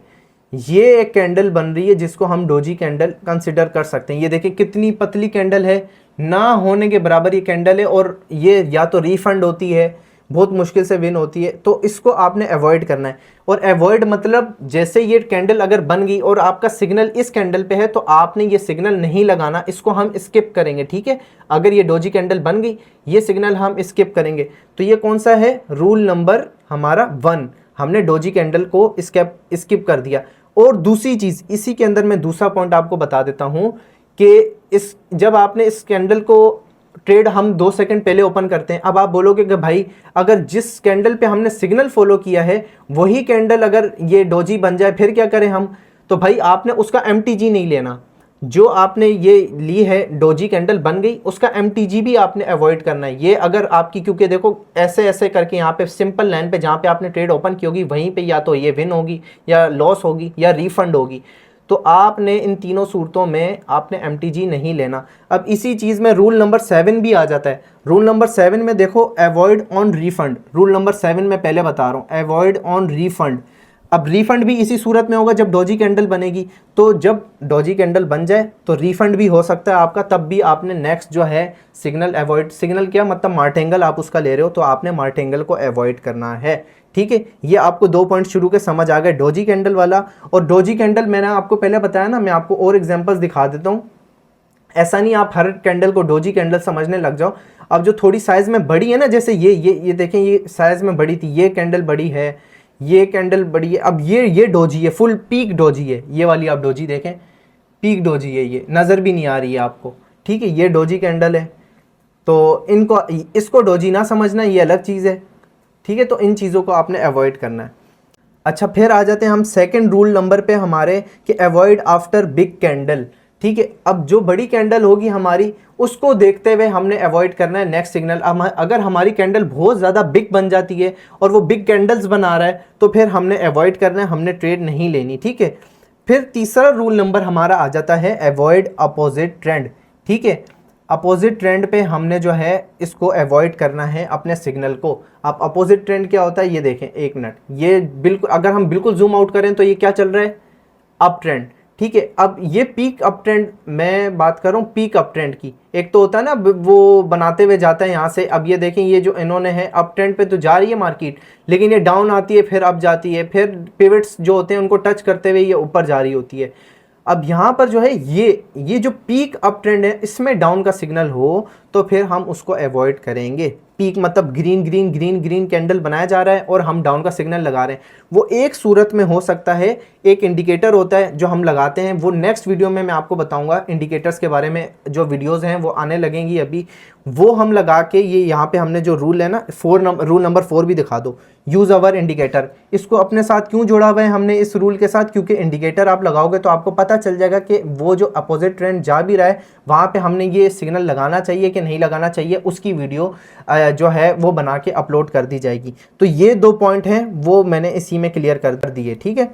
ये एक कैंडल बन रही है जिसको हम डोजी कैंडल कंसिडर कर सकते हैं। ये देखें कितनी पतली कैंडल है, ना होने के बराबर ये कैंडल है, और ये या तो रिफंड होती है, बहुत मुश्किल से विन होती है, तो इसको आपने अवॉइड करना है। और अवॉइड मतलब जैसे ये कैंडल अगर बन गई और आपका सिग्नल इस कैंडल पे है तो आपने ये सिग्नल नहीं लगाना, इसको हम स्किप करेंगे, ठीक है। अगर ये डोजी कैंडल बन गई, ये सिग्नल हम स्किप करेंगे। तो ये कौन सा है, रूल नंबर हमारा 1, हमने डोजी कैंडल को स्किप कर दिया। और दूसरी चीज़ इसी के अंदर मैं दूसरा पॉइंट आपको बता देता हूँ कि जब आपने इस कैंडल को ट्रेड हम 2 सेकंड पहले ओपन करते हैं, अब आप बोलोगे कि भाई अगर जिस कैंडल पे हमने सिग्नल फॉलो किया है वही कैंडल अगर ये डोजी बन जाए फिर क्या करें हम, तो भाई आपने उसका MTG नहीं लेना। जो आपने ये ली है डोजी कैंडल बन गई, उसका MTG भी आपने अवॉइड करना है। ये अगर आपकी, क्योंकि देखो ऐसे ऐसे करके यहाँ पे सिंपल लाइन पे जहाँ पे आपने ट्रेड ओपन की होगी वहीं पे या तो ये विन होगी या लॉस होगी या रिफंड होगी, तो आपने इन तीनों सूरतों में आपने MTG नहीं लेना। अब इसी चीज़ में रूल नंबर 7 भी आ जाता है। रूल नंबर 7 में देखो, avoid on refund. Rule number 7 में पहले बता रहा हूँ, अवॉइड ऑन रिफंड। अब रिफंड भी इसी सूरत में होगा जब डोजी कैंडल बनेगी, तो जब डोजी कैंडल बन जाए तो रिफंड भी हो सकता है आपका, तब भी आपने नेक्स्ट जो है सिग्नल अवॉइड, सिग्नल क्या मतलब मार्टेंगल आप उसका ले रहे हो तो आपने मार्टेंगल को अवॉइड करना है, ठीक है। ये आपको 2 पॉइंट शुरू के समझ आ गए, डोजी कैंडल वाला। और डोजी कैंडल मैंने आपको पहले बताया ना, मैं आपको और एग्जांपल्स दिखा देता हूँ। ऐसा नहीं आप हर कैंडल को डोजी कैंडल समझने लग जाओ। अब जो थोड़ी साइज़ में बड़ी है ना, जैसे ये देखें, ये साइज़ में बड़ी थी, ये कैंडल बड़ी है, ये कैंडल बड़ी है। अब ये डोजी है, फुल पीक डोजी है, ये वाली आप डोजी देखें, पीक डोजी है, ये नज़र भी नहीं आ रही है आपको, ठीक है। ये डोजी कैंडल है, तो इसको डोजी ना समझना, ये अलग चीज़ है, ठीक है। तो इन चीज़ों को आपने अवॉइड करना है। अच्छा, फिर आ जाते हैं हम सेकंड रूल नंबर पे हमारे कि अवॉइड आफ्टर बिग कैंडल, ठीक है। अब जो बड़ी कैंडल होगी हमारी, उसको देखते हुए हमने अवॉइड करना है नेक्स्ट सिग्नल। अब अगर हमारी कैंडल बहुत ज़्यादा बिग बन जाती है और वो बिग कैंडल्स बना रहा है तो फिर हमने अवॉइड करना है, हमने ट्रेड नहीं लेनी, ठीक है। फिर तीसरा रूल नंबर हमारा आ जाता है अवॉइड अपोजिट ट्रेंड, ठीक है। अपोजिट ट्रेंड पे हमने जो है इसको अवॉइड करना है अपने सिग्नल को। अब अपोजिट ट्रेंड क्या होता है ये देखें, 1 मिनट, ये बिल्कुल अगर हम बिल्कुल जूम आउट करें तो ये क्या चल रहा है, अप ट्रेंड, ठीक है। अब ये पीक अप ट्रेंड, मैं बात कर रहा हूँ पीक अप ट्रेंड की। एक तो होता है ना वो बनाते हुए जाता है यहाँ से, अब ये देखें ये जो इन्होंने है अप ट्रेंड पे तो जा रही है मार्केट, लेकिन ये डाउन आती है फिर अप जाती है, फिर पिवट्स जो होते हैं उनको टच करते हुए ये ऊपर जा रही होती है। अब यहाँ पर जो है ये जो पीक अप ट्रेंड है इसमें डाउन का सिग्नल हो तो फिर हम उसको अवॉइड करेंगे। पीक मतलब green green green green candle बनाया जा रहा है और हम डाउन का सिग्नल लगा रहे हैं, वो एक सूरत में हो सकता है। एक इंडिकेटर होता है जो हम लगाते हैं, वो नेक्स्ट वीडियो में मैं आपको बताऊंगा। इंडिकेटर्स के बारे में जो वीडियोस हैं वो आने लगेंगी अभी, वो हम लगा के ये यहाँ पे हमने जो रूल है ना, रूल नंबर 4 भी दिखा दो, यूज़ अवर इंडिकेटर। इसको अपने साथ क्यों जोड़ा हुआ है हमने इस रूल के साथ, क्योंकि इंडिकेटर आप लगाओगे तो आपको पता चल जाएगा कि वो जो अपोजिट ट्रेंड जा भी रहा है वहाँ पे हमने ये सिग्नल लगाना चाहिए कि नहीं लगाना चाहिए, उसकी वीडियो जो है वो बना के अपलोड कर दी जाएगी। तो ये 2 पॉइंट हैं वो मैंने इसी में क्लियर कर दिए, ठीक है।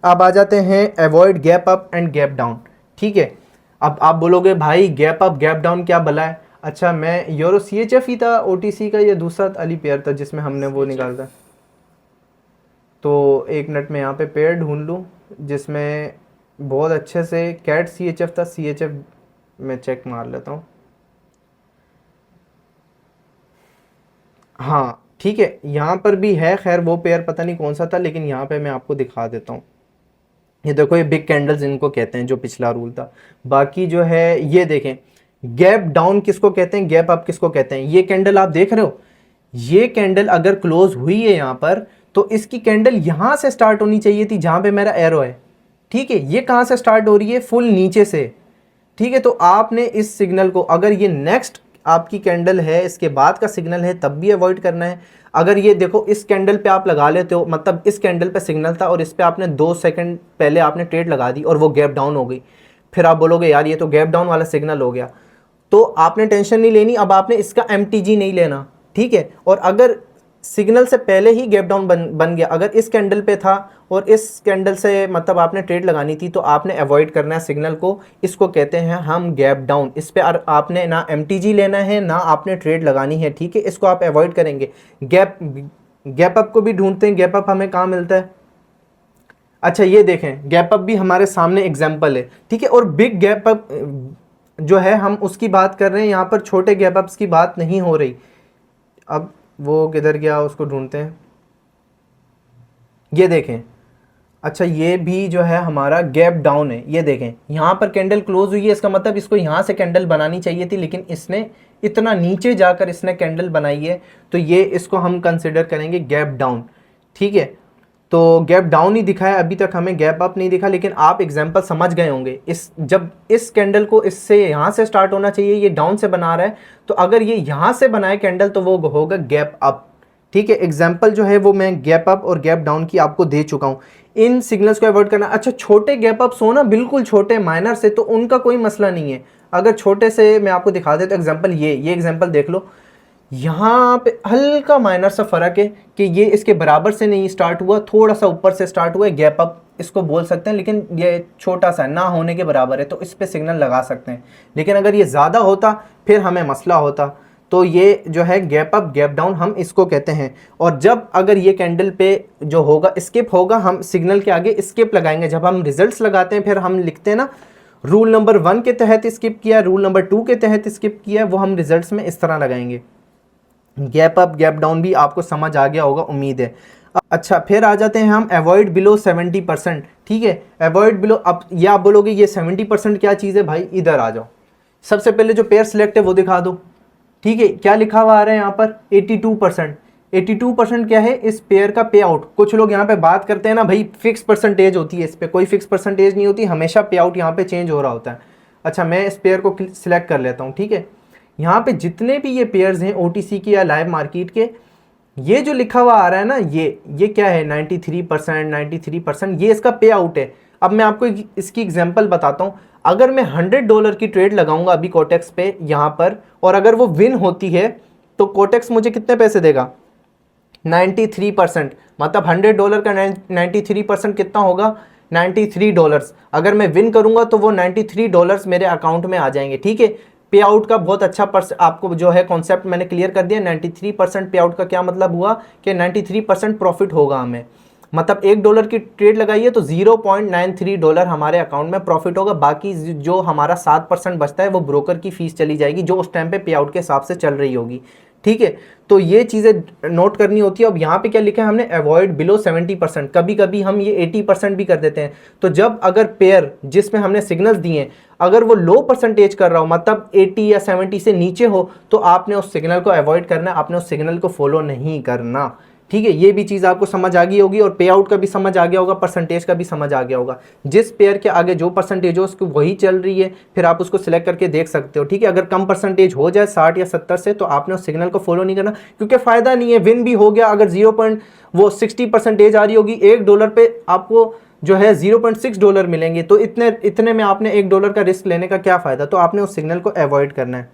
अब आ जाते हैं avoid gap up and gap down, ठीक है। अब आप बोलोगे भाई गैप अप गैप डाउन क्या भला है। अच्छा, मैं यूरो CHF ही था OTC का, या दूसरा अली पेयर था जिसमें हमने वो निकाला था। तो एक मिनट में यहाँ पे पेयर ढूंढ लूँ जिसमें बहुत अच्छे से कैट CHF था। CHF में चेक मार लेता हूँ। हाँ ठीक है, यहाँ पर भी है, खैर वो पेयर पता नहीं कौन सा था, लेकिन यहाँ पे मैं आपको दिखा देता हूँ। ये देखो, ये बिग कैंडल्स इनको कहते हैं, जो पिछला रूल था। बाकी जो है ये देखें, गैप डाउन किसको कहते हैं, गैप अप किसको कहते हैं। ये कैंडल आप देख रहे हो, ये कैंडल अगर क्लोज हुई है यहाँ पर, तो इसकी कैंडल यहाँ से स्टार्ट होनी चाहिए थी जहाँ पे मेरा एरो है, ठीक है। ये कहाँ से स्टार्ट हो रही है, फुल नीचे से, ठीक है। तो आपने इस सिग्नल को, अगर ये नेक्स्ट आपकी कैंडल है, इसके बाद का सिग्नल है, तब भी अवॉइड करना है। अगर ये देखो इस कैंडल पे आप लगा लेते हो, मतलब इस कैंडल पे सिग्नल था और इस पे आपने 2 सेकंड पहले आपने ट्रेड लगा दी और वो गैप डाउन हो गई, फिर आप बोलोगे यार ये तो गैप डाउन वाला सिग्नल हो गया, तो आपने टेंशन नहीं लेनी। अब आपने इसका MTG नहीं लेना, ठीक है। और अगर सिग्नल से पहले ही गैप डाउन बन गया, अगर इस कैंडल पे था और इस कैंडल से मतलब आपने ट्रेड लगानी थी, तो आपने अवॉइड करना है सिग्नल को। इसको कहते हैं हम गैप डाउन। इस पे आपने ना MTG लेना है, ना आपने ट्रेड लगानी है, ठीक है। इसको आप अवॉइड करेंगे। गैप अप को भी ढूंढते हैं, गैप अप हमें कहाँ मिलता है। अच्छा ये देखें, गैप अप भी हमारे सामने एग्जाम्पल है, ठीक है। और बिग गैप अप जो है हम उसकी बात कर रहे हैं, यहाँ पर छोटे गैप अप्स की बात नहीं हो रही। अब वो किधर गया, उसको ढूंढते हैं। ये देखें, अच्छा ये भी जो है हमारा गैप डाउन है। ये देखें, यहाँ पर कैंडल क्लोज हुई है, इसका मतलब इसको यहाँ से कैंडल बनानी चाहिए थी, लेकिन इसने इतना नीचे जाकर इसने कैंडल बनाई है, तो ये इसको हम कंसिडर करेंगे गैप डाउन, ठीक है। तो गैप डाउन ही दिखा है अभी तक, हमें गैप अप नहीं दिखा, लेकिन आप एग्जांपल समझ गए होंगे। जब इस कैंडल को इससे यहाँ से स्टार्ट होना चाहिए, ये डाउन से बना रहा है, तो अगर ये यहाँ से बनाए कैंडल तो वो होगा गैप अप, ठीक है। एग्जाम्पल जो है वो मैं गैप अप और गैप डाउन की आपको दे चुका हूँ। इन सिग्नल्स को अवॉइड करना। अच्छा छोटे गैप अप्स हो ना, बिल्कुल छोटे माइनर से, तो उनका कोई मसला नहीं है। अगर छोटे से मैं आपको दिखा देता हूँ एग्जाम्पल, ये एग्जाम्पल देख लो, यहाँ पे हल्का माइनर सा फ़र्क है कि ये इसके बराबर से नहीं स्टार्ट हुआ, थोड़ा सा ऊपर से स्टार्ट हुआ है, गैप अप इसको बोल सकते हैं, लेकिन ये छोटा सा ना होने के बराबर है, तो इस पे सिग्नल लगा सकते हैं। लेकिन अगर ये ज़्यादा होता फिर हमें मसला होता। तो ये जो है गैप अप गैप डाउन हम इसको कहते हैं। और जब अगर ये कैंडल पे जो होगा स्किप होगा, हम सिग्नल के आगे स्किप लगाएंगे। जब हम रिजल्ट्स लगाते हैं फिर हम लिखते हैं ना, रूल नंबर 1 के तहत स्किप किया, रूल नंबर 2 के तहत स्किप किया, वो हम रिजल्ट्स में इस तरह लगाएंगे। गैप अप गैप डाउन भी आपको समझ आ गया होगा, उम्मीद है। अच्छा फिर आ जाते हैं हम अवॉइड बिलो 70%, ठीक है। अवॉइड बिलो, अब ये आप बोलोगे ये 70% क्या चीज़ है भाई, इधर आ जाओ। सबसे पहले जो पेयर सिलेक्ट है वो दिखा दो, ठीक है। क्या लिखा हुआ आ रहा है यहाँ पर, 82%। 82% क्या है, इस पेयर का पे आउट। कुछ लोग यहाँ पे बात करते हैं ना भाई फिक्स परसेंटेज होती है, इस पर कोई फिक्स परसेंटेज नहीं होती, हमेशा पे आउट यहाँ पे चेंज हो रहा होता है। अच्छा मैं इस पेयर को सिलेक्ट कर लेता हूँ, ठीक है। यहाँ पे जितने भी ये पेयर्स हैं OTC के या लाइव मार्केट के, ये जो लिखा हुआ आ रहा है ना, ये क्या है, 93%, 93%, ये इसका पे आउट है। अब मैं आपको इसकी एग्जांपल बताता हूँ। अगर मैं $100 की ट्रेड लगाऊंगा अभी कोटेक्स पे यहाँ पर, और अगर वो विन होती है तो कोटेक्स मुझे कितने पैसे देगा, 93%। मतलब $100 का 93% कितना होगा, $93। अगर मैं विन करूंगा तो वो $93 मेरे अकाउंट में आ जाएंगे, ठीक है। पे आउट का बहुत अच्छा आपको जो है कॉन्सेप्ट मैंने क्लियर कर दिया। 93% पे आउट का क्या मतलब हुआ कि 93% प्रॉफिट होगा हमें। मतलब $1 की ट्रेड लगाइए तो $0.93 हमारे अकाउंट में प्रॉफिट होगा। बाकी जो हमारा 7% बचता है वो ब्रोकर की फीस चली जाएगी, जो उस टाइम पे पे आउट के हिसाब से चल रही होगी। ठीक है, तो ये चीज़ें नोट करनी होती है। अब यहाँ पे क्या लिखा है हमने, अवॉइड बिलो 70%। कभी कभी हम ये 80% भी कर देते हैं। तो जब अगर पेयर जिसमें हमने सिग्नल्स दिए हैं अगर वो लो परसेंटेज कर रहा हो, मतलब 80 या 70 से नीचे हो, तो आपने उस सिग्नल को अवॉइड करना है, आपने उस सिग्नल को फॉलो नहीं करना। ठीक है, ये भी चीज़ आपको समझ आ गई होगी और पे आउट का भी समझ आ गया होगा, परसेंटेज का भी समझ आ गया होगा। जिस पेयर के आगे जो परसेंटेज हो उसकी वही चल रही है, फिर आप उसको सिलेक्ट करके देख सकते हो। ठीक है, अगर कम परसेंटेज हो जाए 60 या 70 से, तो आपने उस सिग्नल को फॉलो नहीं करना, क्योंकि फ़ायदा नहीं है। विन भी हो गया, अगर 60% आ रही होगी, $1 पे आपको जो है $0.6 मिलेंगे, तो इतने में आपने $1 का रिस्क लेने का क्या फ़ायदा। तो आपने उस सिग्नल को अवॉइड करना है,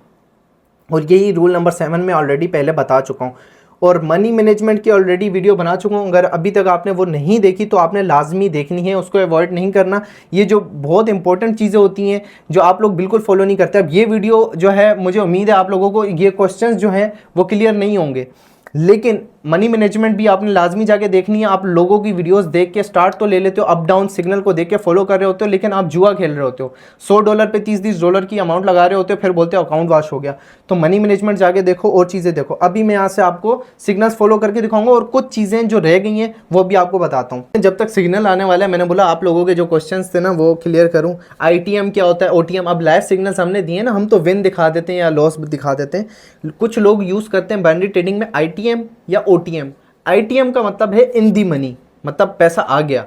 और यही रूल नंबर 7 में ऑलरेडी पहले बता चुका हूँ। और मनी मैनेजमेंट की ऑलरेडी वीडियो बना चुका हूँ, अगर अभी तक आपने वो नहीं देखी तो आपने लाजमी देखनी है, उसको अवॉइड नहीं करना। ये जो बहुत इंपॉर्टेंट चीज़ें होती हैं जो आप लोग बिल्कुल फॉलो नहीं करते। अब ये वीडियो जो है, मुझे उम्मीद है आप लोगों को ये क्वेश्चंस जो हैं वो क्लियर नहीं होंगे, लेकिन मनी मैनेजमेंट भी आपने लाजमी जाके देखनी है। आप लोगों की वीडियोस देख के स्टार्ट तो ले लेते हो, अप डाउन सिग्नल को देख के फॉलो कर रहे होते हो, लेकिन आप जुआ खेल रहे होते हो। $100 पे $30 की अमाउंट लगा रहे होते हो, फिर बोलते हो अकाउंट वॉश हो गया। तो मनी मैनेजमेंट जाके देखो और चीज़ें देखो। अभी मैं यहाँ से आपको सिग्नल्स फॉलो करके दिखाऊंगा और कुछ चीज़ें जो रह गई हैं वो भी आपको बताता हूँ। जब तक सिग्नल आने वाला है, मैंने बोला आप लोगों के जो क्वेश्चन थे ना वो क्लियर करूँ। ITM क्या होता है, OTM। अब लाइव सिग्नल्स हमने दिए ना, हम तो विन दिखा देते हैं या लॉस दिखा देते हैं। कुछ लोग यूज़ करते हैं बाइनरी ट्रेडिंग में ITM या OTM। ITM का मतलब है इन दी मनी, मतलब पैसा आ गया,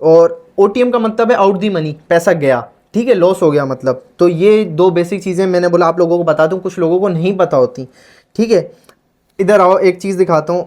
और OTM का मतलब है आउट दी मनी, पैसा गया। ठीक है, लॉस हो गया मतलब। तो ये दो बेसिक चीज़ें मैंने बोला आप लोगों को बता दूं, कुछ लोगों को नहीं पता होती। ठीक है, इधर आओ, एक चीज़ दिखाता हूँ।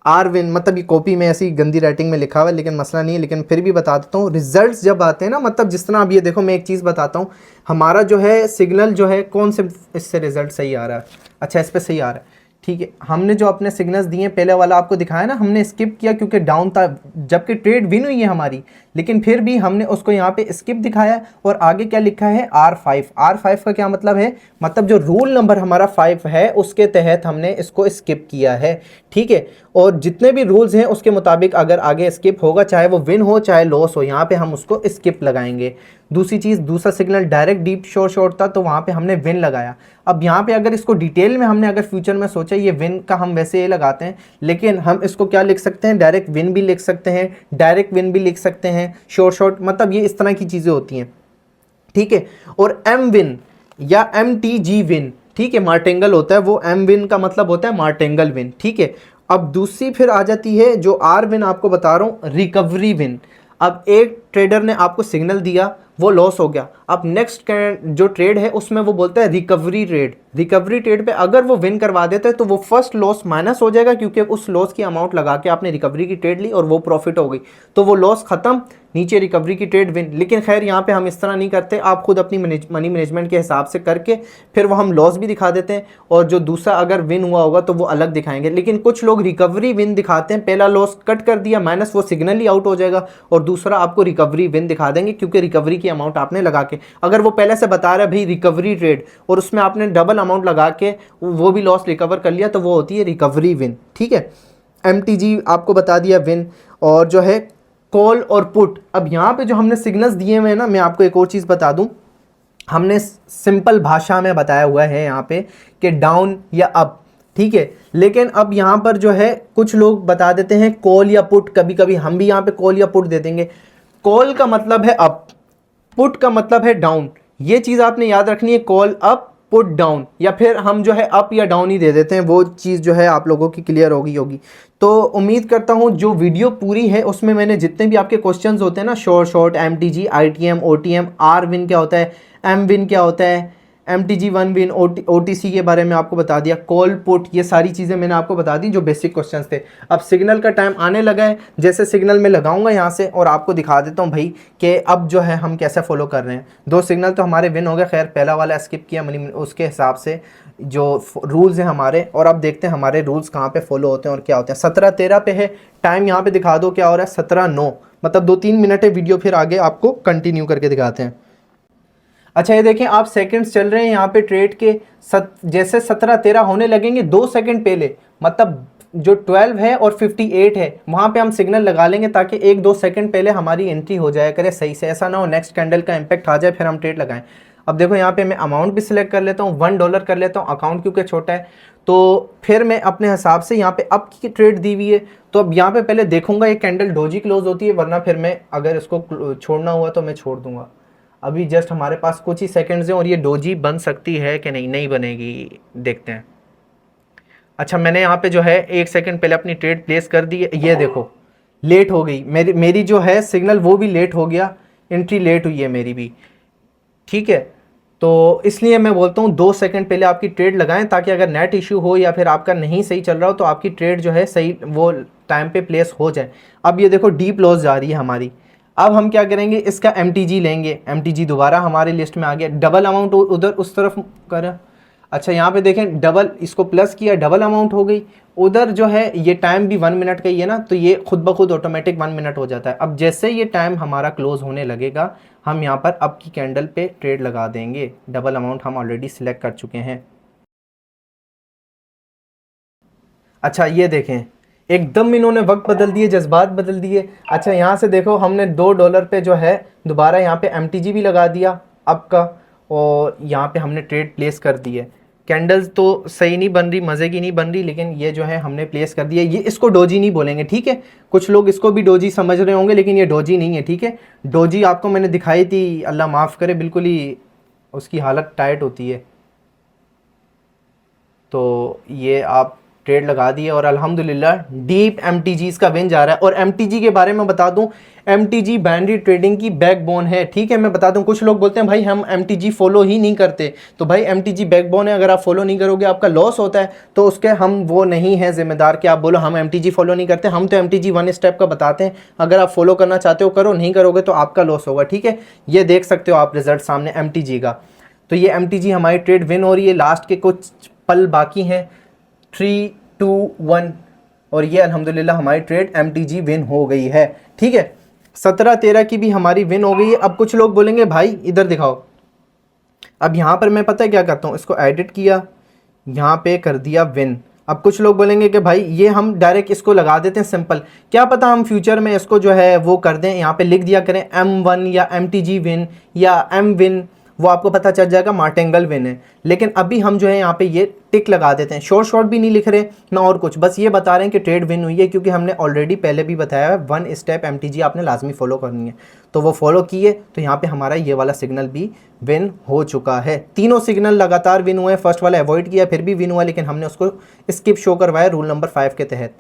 आर विन मतलब ये कॉपी में ऐसी गंदी राइटिंग में लिखा हुआ है, लेकिन मसला नहीं है, लेकिन फिर भी बता देता हूँ। रिजल्ट्स जब आते हैं ना, मतलब जिस तरह अब ये देखो, मैं एक चीज़ बताता हूँ। हमारा जो है सिग्नल जो है, कौन से इससे रिजल्ट सही आ रहा है, अच्छा इस पर सही आ रहा है। ठीक है, हमने जो अपने सिग्नल्स दिए पहले वाला आपको दिखाया ना, हमने स्किप किया क्योंकि डाउन था, जबकि ट्रेड विन हुई है हमारी, लेकिन फिर भी हमने उसको यहाँ पे स्किप दिखाया। और आगे क्या लिखा है, R5 का क्या मतलब है, मतलब जो रूल नंबर हमारा 5 है उसके तहत हमने इसको स्किप किया है। ठीक है, और जितने भी रूल्स हैं उसके मुताबिक अगर आगे स्किप होगा, चाहे वो विन हो चाहे लॉस हो, यहाँ पे हम उसको स्किप लगाएंगे। दूसरी चीज़, दूसरा सिग्नल डायरेक्ट डीप शॉर्ट था, तो वहाँ पे हमने विन लगाया। अब यहाँ पे अगर इसको डिटेल में हमने अगर फ्यूचर में सोचा, ये विन का हम वैसे ये लगाते हैं, लेकिन हम इसको क्या लिख सकते हैं, डायरेक्ट विन भी लिख सकते हैं, डायरेक्ट विन भी लिख सकते हैं, शॉर्ट, मतलब ये इस तरह की चीज़ें होती हैं। ठीक है, और M विन या MTG विन, ठीक है, मार्टेंगल होता है वो, M विन का मतलब होता है मार्टेंगल विन। ठीक है, अब दूसरी फिर आ जाती है जो R विन आपको बता रहा हूँ, रिकवरी विन। अब एक ट्रेडर ने आपको सिग्नल दिया, वो लॉस हो गया, अब नेक्स्ट जो ट्रेड है उसमें वो बोलता है रिकवरी ट्रेड पे अगर वो विन करवा देता है तो वो फर्स्ट लॉस माइनस हो जाएगा, क्योंकि उस लॉस की अमाउंट लगा के आपने रिकवरी की ट्रेड ली और वो प्रॉफिट हो गई, तो वो लॉस खत्म, नीचे रिकवरी की ट्रेड विन। लेकिन खैर यहाँ पे हम इस तरह नहीं करते, आप खुद अपनी मनी मैनेजमेंट के हिसाब से करके फिर वो हम लॉस भी दिखा देते हैं, और जो दूसरा अगर विन हुआ होगा तो वो अलग दिखाएंगे। लेकिन कुछ लोग रिकवरी विन दिखाते हैं, पहला लॉस कट कर दिया माइनस, वो सिग्नल ही आउट हो जाएगा, और दूसरा आपको रिकवरी विन दिखा देंगे, क्योंकि रिकवरी की अमाउंट आपने लगा के, अगर वो पहले से बता रहा है भाई रिकवरी ट्रेड और उसमें आपने डबल अमाउंट लगा के वो भी लॉस रिकवर कर लिया, तो वो होती है रिकवरी विन। ठीक है, MTG आपको बता दिया विन। और जो है कॉल और पुट, अब यहाँ पे जो हमने सिग्नल्स दिए हुए हैं ना, मैं आपको एक और चीज़ बता दूं, हमने सिंपल भाषा में बताया हुआ है यहाँ पे कि डाउन या अप। ठीक है, लेकिन अब यहाँ पर जो है कुछ लोग बता देते हैं कॉल या पुट, कभी कभी हम भी यहाँ पे कॉल या पुट दे देंगे। कॉल का मतलब है अप, पुट का मतलब है डाउन, ये चीज़ आपने याद रखनी है, कॉल अप पुट डाउन, या फिर हम जो है अप या डाउन ही दे देते हैं, वो चीज़ जो है आप लोगों की क्लियर होगी। तो उम्मीद करता हूँ जो वीडियो पूरी है उसमें मैंने जितने भी आपके क्वेश्चंस होते हैं ना, short MTG ITM OTM, R win क्या होता है, M विन क्या होता है, MTG 1 विन, OTC के बारे में आपको बता दिया, कॉल पुट, ये सारी चीज़ें मैंने आपको बता दी जो बेसिक क्वेश्चंस थे। अब सिग्नल का टाइम आने लगा है, जैसे सिग्नल मैं लगाऊंगा यहाँ से और आपको दिखा देता हूँ भाई कि अब जो है हम कैसे फॉलो कर रहे हैं। दो सिग्नल तो हमारे विन हो गए, खैर पहला वाला स्किप किया मनी उसके हिसाब से जो रूल्स हैं हमारे, और अब देखते हैं हमारे रूल्स कहाँ पे फॉलो होते हैं और क्या होते हैं। 17:13 पे है टाइम, यहाँ पे दिखा दो क्या हो रहा है, 17:09, मतलब 2-3 मिनट है वीडियो, फिर आगे आपको कंटिन्यू करके दिखाते हैं। अच्छा ये देखें आप, सेकंड्स चल रहे हैं यहाँ पे ट्रेड के, जैसे 17:13 होने लगेंगे 2 सेकंड पहले, मतलब जो 12 है और 58 है वहाँ पे हम सिग्नल लगा लेंगे ताकि 1-2 सेकंड पहले हमारी एंट्री हो जाया करे सही से, ऐसा ना हो नेक्स्ट कैंडल का इम्पैक्ट आ जाए फिर हम ट्रेड लगाएं। अब देखो यहाँ पे मैं अमाउंट भी सिलेक्ट कर लेता हूँ, $1 कर लेता हूँ, अकाउंट क्योंकि छोटा है तो फिर मैं अपने हिसाब से यहाँ पे अप की ट्रेड दी हुई है। तो अब यहाँ पे पहले देखूंगा ये कैंडल डोजी क्लोज होती है, वरना फिर मैं अगर इसको छोड़ना हुआ तो मैं छोड़ दूंगा। अभी जस्ट हमारे पास कुछ ही सेकंड्स हैं और ये डोजी बन सकती है कि नहीं, नहीं बनेगी, देखते हैं। अच्छा मैंने यहाँ पे जो है 1 सेकंड पहले अपनी ट्रेड प्लेस कर दी है, ये देखो लेट हो गई मेरी जो है सिग्नल वो भी लेट हो गया, एंट्री लेट हुई है मेरी भी, ठीक है। तो इसलिए मैं बोलता हूँ 2 सेकंड पहले आपकी ट्रेड लगाएं ताकि अगर नेट इशू हो या फिर आपका नहीं सही चल रहा हो तो आपकी ट्रेड जो है सही वो टाइम पे प्लेस हो जाए। अब ये देखो डीप लॉस जा रही है हमारी। अब हम क्या करेंगे, इसका MTG लेंगे, MTG दोबारा हमारे लिस्ट में आ गया, डबल अमाउंट उधर उस तरफ करा। अच्छा यहाँ पे देखें डबल, इसको प्लस किया डबल अमाउंट हो गई। उधर जो है ये टाइम भी 1 मिनट का ही है ना, तो ये खुद ब खुद ऑटोमेटिक 1 मिनट हो जाता है। अब जैसे ये टाइम हमारा क्लोज होने लगेगा हम यहाँ पर अप की कैंडल पे ट्रेड लगा देंगे, डबल अमाउंट हम ऑलरेडी सिलेक्ट कर चुके हैं। अच्छा ये देखें एकदम इन्होंने वक्त बदल दिए, जज्बात बदल दिए। अच्छा यहाँ से देखो हमने $2 पे जो है दोबारा यहाँ पे MTG भी लगा दिया अप का, और यहाँ पे हमने ट्रेड प्लेस कर दी है। कैंडल्स तो सही नहीं बन रही, मज़े की नहीं बन रही, लेकिन ये जो है हमने प्लेस कर दिया। ये इसको डोजी नहीं बोलेंगे, ठीक है। कुछ लोग इसको भी डोजी समझ रहे होंगे लेकिन ये डोजी नहीं है, ठीक है। डोजी आपको मैंने दिखाई थी, अल्लाह माफ़ करे, बिल्कुल ही उसकी हालत टाइट होती है। तो ये आप ट्रेड लगा दिए और अल्हम्दुलिल्लाह डीप MTGs का विन जा रहा है। और MTG के बारे में बता दूं, MTG बाइनरी ट्रेडिंग की बैकबोन है, ठीक है। मैं बता दूं कुछ लोग बोलते हैं भाई हम MTG फॉलो ही नहीं करते, तो भाई MTG बैकबोन है, अगर आप फॉलो नहीं करोगे आपका लॉस होता है, तो उसके हम वो नहीं है जिम्मेदार कि आप बोलो हम MTG फॉलो नहीं करते। हम तो MTG 1 स्टेप का बताते हैं, अगर आप फॉलो करना चाहते हो करो, नहीं करोगे तो आपका लॉस होगा, ठीक है। ये देख सकते हो आप रिजल्ट सामने MTG का। तो ये MTG हमारी ट्रेड विन हो रही है, लास्ट के कुछ पल बाकी हैं, 3, 2, 1, और ये अल्हम्दुलिल्लाह हमारी ट्रेड MTG विन हो गई है, ठीक है। 17-13 की भी हमारी विन हो गई है। अब कुछ लोग बोलेंगे भाई इधर दिखाओ। अब यहाँ पर मैं पता है क्या करता हूँ, इसको एडिट किया, यहाँ पे कर दिया विन। अब कुछ लोग बोलेंगे कि भाई ये हम डायरेक्ट इसको लगा देते हैं सिंपल, क्या पता हम फ्यूचर में इसको जो है वो कर दें, यहाँ पे लिख दिया करें M1 या MTG विन या M विन, वो आपको पता चल जाएगा मार्टेंगल विन है। लेकिन अभी हम जो है यहाँ पे ये टिक लगा देते हैं, शॉर्ट भी नहीं लिख रहे ना और कुछ, बस ये बता रहे हैं कि ट्रेड विन हुई है, क्योंकि हमने ऑलरेडी पहले भी बताया है 1 स्टेप MTG आपने लाजमी फॉलो करनी है। तो वो फॉलो किए तो यहाँ पे हमारा ये वाला सिग्नल भी विन हो चुका है। तीनों सिग्नल लगातार विन हुए, फर्स्ट वाला अवॉइड किया फिर भी विन हुआ, लेकिन हमने उसको स्किप शो करवाया रूल नंबर 5 के तहत।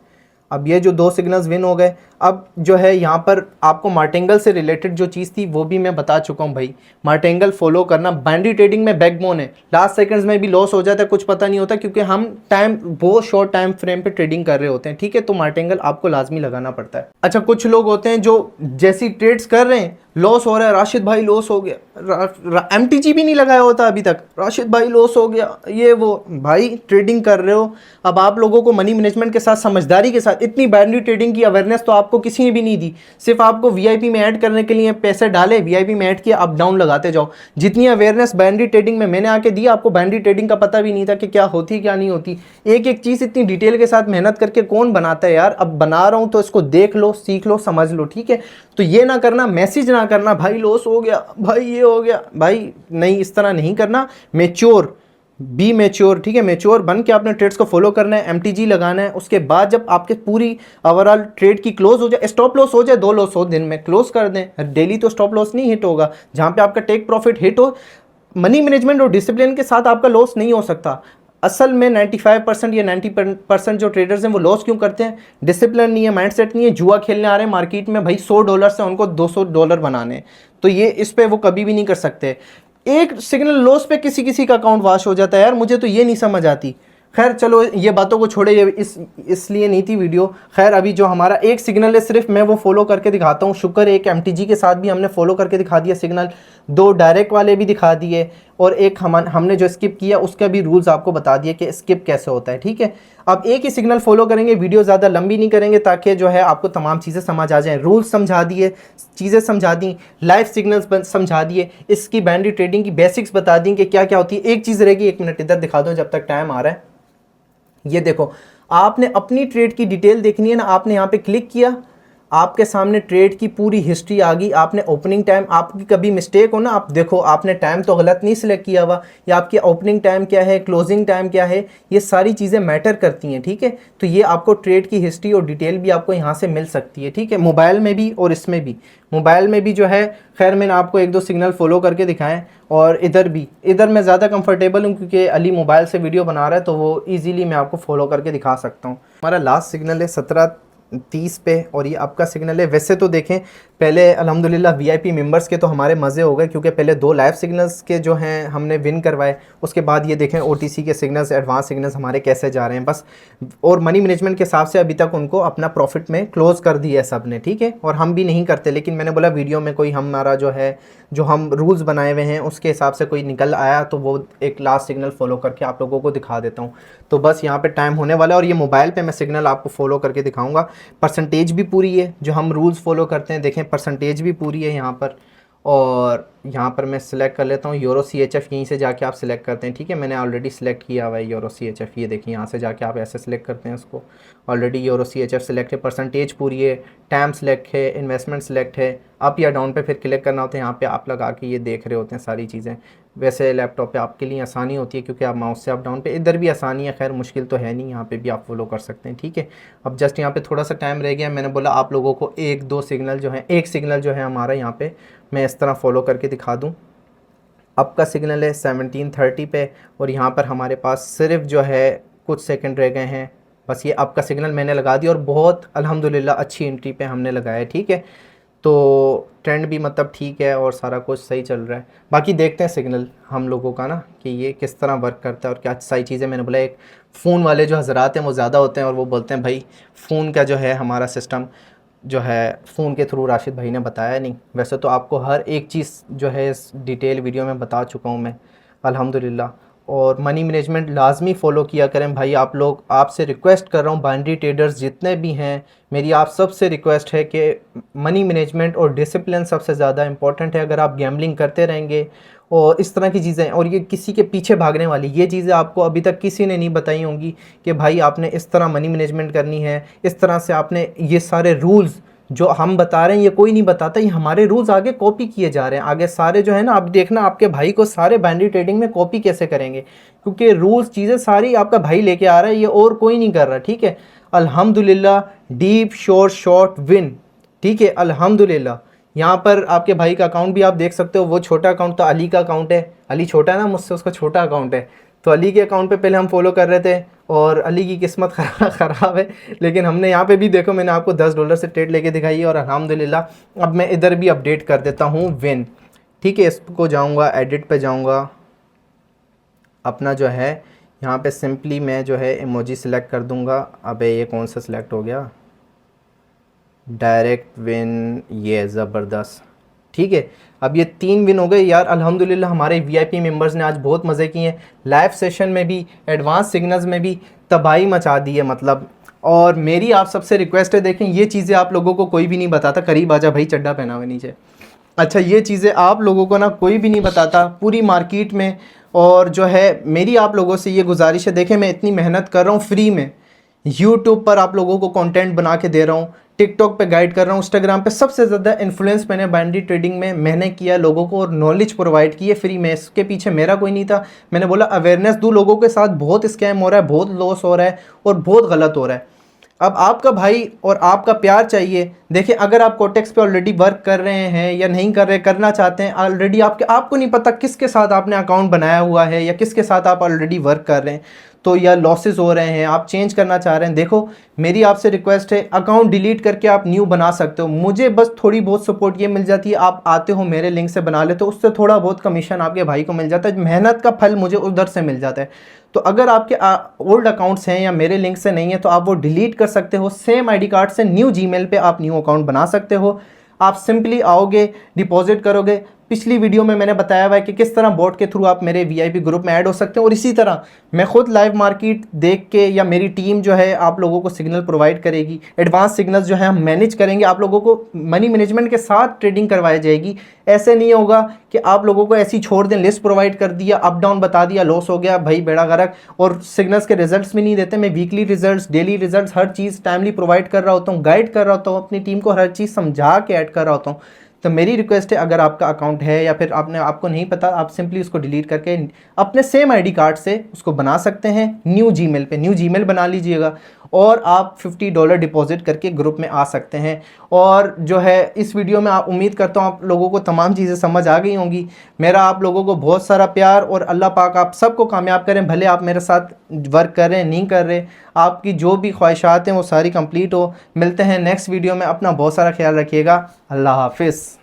अब ये जो 2 सिग्नल्स विन हो गए। अब जो है यहाँ पर आपको मार्टेंगल से रिलेटेड जो चीज़ थी वो भी मैं बता चुका हूँ भाई, मार्टेंगल फॉलो करना बाइनरी ट्रेडिंग में बैकबोन है। लास्ट सेकंड्स में भी लॉस हो जाता है, कुछ पता नहीं होता, क्योंकि हम टाइम बहुत शॉर्ट टाइम फ्रेम पे ट्रेडिंग कर रहे होते हैं, ठीक है। तो मार्टेंगल आपको लाजमी लगाना पड़ता है। अच्छा कुछ लोग होते हैं जो जैसी ट्रेड्स कर रहे हैं लॉस हो रहा है, राशिद भाई लॉस हो गया, MTG भी नहीं लगाया होता अभी तक, राशिद भाई लॉस हो गया, ये वो। भाई ट्रेडिंग कर रहे हो, अब आप लोगों को मनी मैनेजमेंट के साथ समझदारी के साथ, इतनी बाइनरी ट्रेडिंग की अवेयरनेस तो आपको किसी ने भी नहीं दी, सिर्फ आपको VIP में ऐड करने के लिए पैसे डाले, VIP में ऐड किया, अप डाउन लगाते जाओ। जितनी अवेयरनेस बाइनरी ट्रेडिंग में मैंने आके दी, आपको बाइनरी ट्रेडिंग का पता भी नहीं था कि क्या होती क्या नहीं होती। एक एक चीज़ इतनी डिटेल के साथ मेहनत करके कौन बनाता है यार। अब बना रहा हूँ तो इसको देख लो, सीख लो, समझ लो, ठीक है। तो ये ना करना, मैसेज ना करना भाई लॉस हो गया, भाई ये हो गया, भाई नहीं, इस तरह नहीं करना। मेच्योर, बी मेच्योर, ठीक है। मेच्योर बन के आपने ट्रेड्स को फॉलो करना है, MTG लगाना है। उसके बाद जब आपके पूरी ओवरऑल ट्रेड की क्लोज हो जाए, स्टॉप लॉस हो जाए, 2 लॉस हो दिन में, क्लोज कर दें। डेली तो स्टॉप लॉस नहीं हिट होगा, जहाँ पे आपका टेक प्रॉफिट हिट हो। मनी मैनेजमेंट और डिसिप्लिन के साथ आपका लॉस नहीं हो सकता। असल में 95% या 90% जो ट्रेडर्स हैं वो लॉस क्यों करते हैं, डिसिप्लिन नहीं है, माइंडसेट नहीं है, जुआ खेलने आ रहे हैं मार्केट में भाई, $100 से उनको $200 बनाने, तो ये इस पे वो कभी भी नहीं कर सकते। एक सिग्नल लॉस पे किसी किसी का अकाउंट वॉश हो जाता है यार, मुझे तो ये नहीं समझ आती। खैर चलो ये बातों को छोड़े, ये इसलिए नहीं थी वीडियो। खैर अभी जो हमारा एक सिग्नल है सिर्फ मैं वो फॉलो करके दिखाता हूँ। शुक्र एक MTG के साथ भी हमने फॉलो करके दिखा दिया सिग्नल, 2 डायरेक्ट वाले भी दिखा दिए, और एक हमने जो स्किप किया उसका भी रूल्स आपको बता दिए कि स्किप कैसे होता है, ठीक है। अब एक ही सिग्नल फॉलो करेंगे, वीडियो ज़्यादा लंबी नहीं करेंगे ताकि जो है आपको तमाम चीज़ें समझ आ जाएँ। रूल्स समझा दिए, चीज़ें समझा दी, लाइव सिग्नल्स समझा दिए, इसकी बाइनरी ट्रेडिंग की बेसिक्स बता दी कि क्या क्या होती है। एक चीज़ रहेगी, 1 मिनट इधर दिखा दो जब तक टाइम आ रहा है। ये देखो आपने अपनी ट्रेड की डिटेल देखनी है ना, आपने यहाँ पे क्लिक किया, आपके सामने ट्रेड की पूरी हिस्ट्री आ गई। आपने ओपनिंग टाइम, आपकी कभी मिस्टेक हो ना, आप देखो आपने टाइम तो गलत नहीं सिलेक्ट किया हुआ, या आपकी ओपनिंग टाइम क्या है, क्लोजिंग टाइम क्या है, ये सारी चीज़ें मैटर करती हैं, ठीक है। तो ये आपको ट्रेड की हिस्ट्री और डिटेल भी आपको यहाँ से मिल सकती है, ठीक है, मोबाइल में भी और इसमें भी। मोबाइल में भी जो है, खैर मैंने आपको एक दो सिग्नल फॉलो करके दिखाएं, और इधर भी, इधर मैं ज़्यादा कंफर्टेबल हूँ क्योंकि अली मोबाइल से वीडियो बना रहा है, तो वो ईजीली मैं आपको फॉलो करके दिखा सकता हूँ। हमारा लास्ट सिग्नल है 17:30 पे, और ये आपका सिग्नल है। वैसे तो देखें, पहले अल्हम्दुलिल्लाह वीआईपी मेंबर्स के तो हमारे मज़े हो गए, क्योंकि पहले 2 लाइव सिग्नल्स के जो हैं हमने विन करवाए, उसके बाद ये देखें ओटीसी के सिग्नल्स, एडवांस सिग्नल्स हमारे कैसे जा रहे हैं बस। और मनी मैनेजमेंट के हिसाब से अभी तक उनको अपना प्रॉफिट में क्लोज़ कर दिया है सब ने, ठीक है। और हम भी नहीं करते, लेकिन मैंने बोला वीडियो में कोई हमारा जो है, जो हम रूल्स बनाए हुए हैं उसके हिसाब से कोई निकल आया तो वो एक लास्ट सिग्नल फॉलो करके आप लोगों को दिखा देता हूँ। तो बस यहाँ पे टाइम होने वाला है, और ये मोबाइल पे मैं सिग्नल आपको फॉलो करके दिखाऊंगा। परसेंटेज भी पूरी है, जो हम रूल्स फॉलो करते हैं, देखें परसेंटेज भी पूरी है यहाँ पर। और यहाँ पर मैं सिलेक्ट कर लेता हूँ यूरो CHF, यहीं से जाके आप सिलेक्ट करते हैं, ठीक है। मैंने ऑलरेडी सिलेक्ट किया हुआ है यूरो CHF, ये देखिए यहाँ से जाके आप ऐसे सिलेक्ट करते हैं उसको। ऑलरेडी यूरो CHF सिलेक्ट है, परसेंटेज पूरी है, टाइम सिलेक्ट है, इन्वेस्टमेंट सिलेक्ट है। अप या डाउन पे फिर क्लिक करना होता है, यहाँ पे आप लगा के ये देख रहे होते हैं सारी चीज़ें। वैसे लैपटॉप पे आपके लिए आसानी होती है क्योंकि आप माउस से अप डाउन पे, इधर भी आसानी है, खैर मुश्किल तो है नहीं, यहाँ पे भी आप फॉलो कर सकते हैं, ठीक है। अब जस्ट यहाँ पे थोड़ा सा टाइम रह गया, मैंने बोला आप लोगों को एक दो सिग्नल जो है, एक सिग्नल जो है हमारा यहाँ पे मैं इस तरह फॉलो करके दिखा दूँ। आपका सिग्नल है 17:30 पे, और यहाँ पर हमारे पास सिर्फ जो है कुछ सेकंड रह गए हैं बस। ये आपका सिग्नल मैंने लगा दिया, और बहुत अल्हम्दुलिल्लाह अच्छी एंट्री पे हमने लगाया है, ठीक है। तो ट्रेंड भी मतलब ठीक है और सारा कुछ सही चल रहा है। बाकी देखते हैं सिग्नल हम लोगों का ना, कि ये किस तरह वर्क करता है और क्या सही चीज़ें। मैंने बोला एक फ़ोन वाले जो हज़रात हैं वो ज़्यादा होते हैं, और वो बोलते हैं भाई फ़ोन का जो है हमारा सिस्टम जो है फ़ोन के थ्रू राशिद भाई ने बताया नहीं। वैसे तो आपको हर एक चीज़ जो है इस डिटेल वीडियो में बता चुका हूँ मैं अल्हम्दुलिल्लाह। और मनी मैनेजमेंट लाजमी फ़ॉलो किया करें भाई आप लोग, आपसे रिक्वेस्ट कर रहा हूँ, बाइनरी ट्रेडर्स जितने भी हैं, मेरी आप सबसे रिक्वेस्ट है कि मनी मैनेजमेंट और डिसिप्लिन सबसे ज़्यादा इंपॉर्टेंट है। अगर आप गैम्बलिंग करते रहेंगे और इस तरह की चीज़ें, और ये किसी के पीछे भागने वाली ये चीज़ें आपको अभी तक किसी ने नहीं बताई होंगी कि भाई आपने इस तरह मनी मैनेजमेंट करनी है, इस तरह से आपने ये सारे रूल्स जो हम बता रहे हैं ये कोई नहीं बताता, ये हमारे रूल्स आगे कॉपी किए जा रहे हैं। आगे सारे जो है ना, आप देखना आपके भाई को सारे बाइनरी ट्रेडिंग में कॉपी कैसे करेंगे, क्योंकि रूल्स चीज़ें सारी आपका भाई लेके आ रहा है, ये और कोई नहीं कर रहा, ठीक है। अल्हम्दुलिल्लाह डीप शॉर्ट शॉर्ट विन, ठीक है अल्हम्दुलिल्लाह। यहाँ पर आपके भाई का अकाउंट भी आप देख सकते हो, वो छोटा अकाउंट तो अली का अकाउंट है, अली छोटा है ना मुझसे, उसका छोटा अकाउंट है, तो अली के अकाउंट पे पहले हम फॉलो कर रहे थे, और अली की किस्मत ख़राब है। लेकिन हमने यहाँ पे भी देखो, मैंने आपको $10 से ट्रेड लेके दिखाई है, और अल्हम्दुलिल्लाह अब मैं इधर भी अपडेट कर देता हूँ विन, ठीक है। इसको जाऊँगा, एडिट पे जाऊँगा, अपना जो है यहाँ पे सिंपली मैं जो है इमोजी सिलेक्ट कर दूँगा। अबे ये कौन सा सिलेक्ट हो गया, डायरेक्ट विन, ये ज़बरदस्त, ठीक है। अब ये 3 विन हो गए यार अल्हम्दुलिल्लाह। हमारे वीआईपी मेंबर्स ने आज बहुत मज़े किए हैं, लाइव सेशन में भी, एडवांस सिग्नल्स में भी तबाही मचा दी है मतलब। और मेरी आप सबसे रिक्वेस्ट है, देखें ये चीज़ें आप लोगों को कोई भी नहीं बताता, करीब आजा भाई, चड्डा पहना हुआ नीचे। अच्छा, ये चीज़ें आप लोगों को ना कोई भी नहीं बताता पूरी मार्केट में। और जो है मेरी आप लोगों से ये गुजारिश है, देखें मैं इतनी मेहनत कर रहा हूँ फ्री में, यूट्यूब पर आप लोगों को कंटेंट बना के दे रहा हूँ, टिकटॉक पे गाइड कर रहा हूँ, इंस्टाग्राम पे सबसे ज़्यादा इन्फ्लुएंस मैंने बाइनरी ट्रेडिंग में मैंने किया लोगों को, और नॉलेज प्रोवाइड की है फ्री में। इसके पीछे मेरा कोई नहीं था, मैंने बोला अवेयरनेस दूँ लोगों के साथ, बहुत स्कैम हो रहा है, बहुत लॉस हो रहा है और बहुत गलत हो रहा है। अब आपका भाई और आपका प्यार चाहिए। देखिए अगर आप कोटेक्स पे ऑलरेडी वर्क कर रहे हैं या नहीं कर रहे, करना चाहते हैं ऑलरेडी, आपको नहीं पता किसके साथ आपने अकाउंट बनाया हुआ है या किसके साथ आप ऑलरेडी वर्क कर रहे हैं, तो या लॉसेस हो रहे हैं, आप चेंज करना चाह रहे हैं, देखो मेरी आपसे रिक्वेस्ट है, अकाउंट डिलीट करके आप न्यू बना सकते हो। मुझे बस थोड़ी बहुत सपोर्ट ये मिल जाती है, आप आते हो मेरे लिंक से बना लेते हो, उससे थोड़ा बहुत कमीशन आपके भाई को मिल जाता है, मेहनत का फल मुझे उधर से मिल जाता है। तो अगर आपके ओल्ड अकाउंट्स हैं या मेरे लिंक से नहीं है तो आप वो डिलीट कर सकते हो, सेम आईडी कार्ड से न्यू जीमेल पे आप न्यू अकाउंट बना सकते हो। आप सिंपली आओगे, डिपॉजिट करोगे, पिछली वीडियो में मैंने बताया हुआ है कि किस तरह बॉट के थ्रू आप मेरे वीआईपी ग्रुप में ऐड हो सकते हैं। और इसी तरह मैं खुद लाइव मार्केट देख के या मेरी टीम जो है आप लोगों को सिग्नल प्रोवाइड करेगी, एडवांस सिग्नल्स जो है हम मैनेज करेंगे, आप लोगों को मनी मैनेजमेंट के साथ ट्रेडिंग करवाई जाएगी। ऐसे नहीं होगा कि आप लोगों को ऐसी छोड़ दें, लिस्ट प्रोवाइड कर दिया, अप डाउन बता दिया, लॉस हो गया भाई बेड़ा गर्क, और सिग्नल्स के रिजल्ट्स भी नहीं देते। मैं वीकली रिजल्ट्स, डेली रिजल्ट्स, हर चीज़ टाइमली प्रोवाइड कर रहा होता हूँ, गाइड कर रहा होता हूँ, अपनी टीम को हर चीज़ समझा के ऐड कर रहा होता हूँ। तो मेरी रिक्वेस्ट है, अगर आपका अकाउंट है या फिर आपको नहीं पता, आप सिंपली उसको डिलीट करके अपने सेम आईडी कार्ड से उसको बना सकते हैं। न्यू जीमेल बना लीजिएगा और आप $50 डिपॉजिट करके ग्रुप में आ सकते हैं। और जो है इस वीडियो में आप, उम्मीद करता हूँ आप लोगों को तमाम चीज़ें समझ आ गई होंगी। मेरा आप लोगों को बहुत सारा प्यार, और अल्लाह पाक आप सबको कामयाब करें। भले आप मेरे साथ वर्क कर रहे हैं, नहीं कर रहे, आपकी जो भी ख्वाहिशात हैं वो सारी कंप्लीट हो। मिलते हैं नेक्स्ट वीडियो में। अपना बहुत सारा ख्याल रखिएगा। अल्लाह हाफिज़।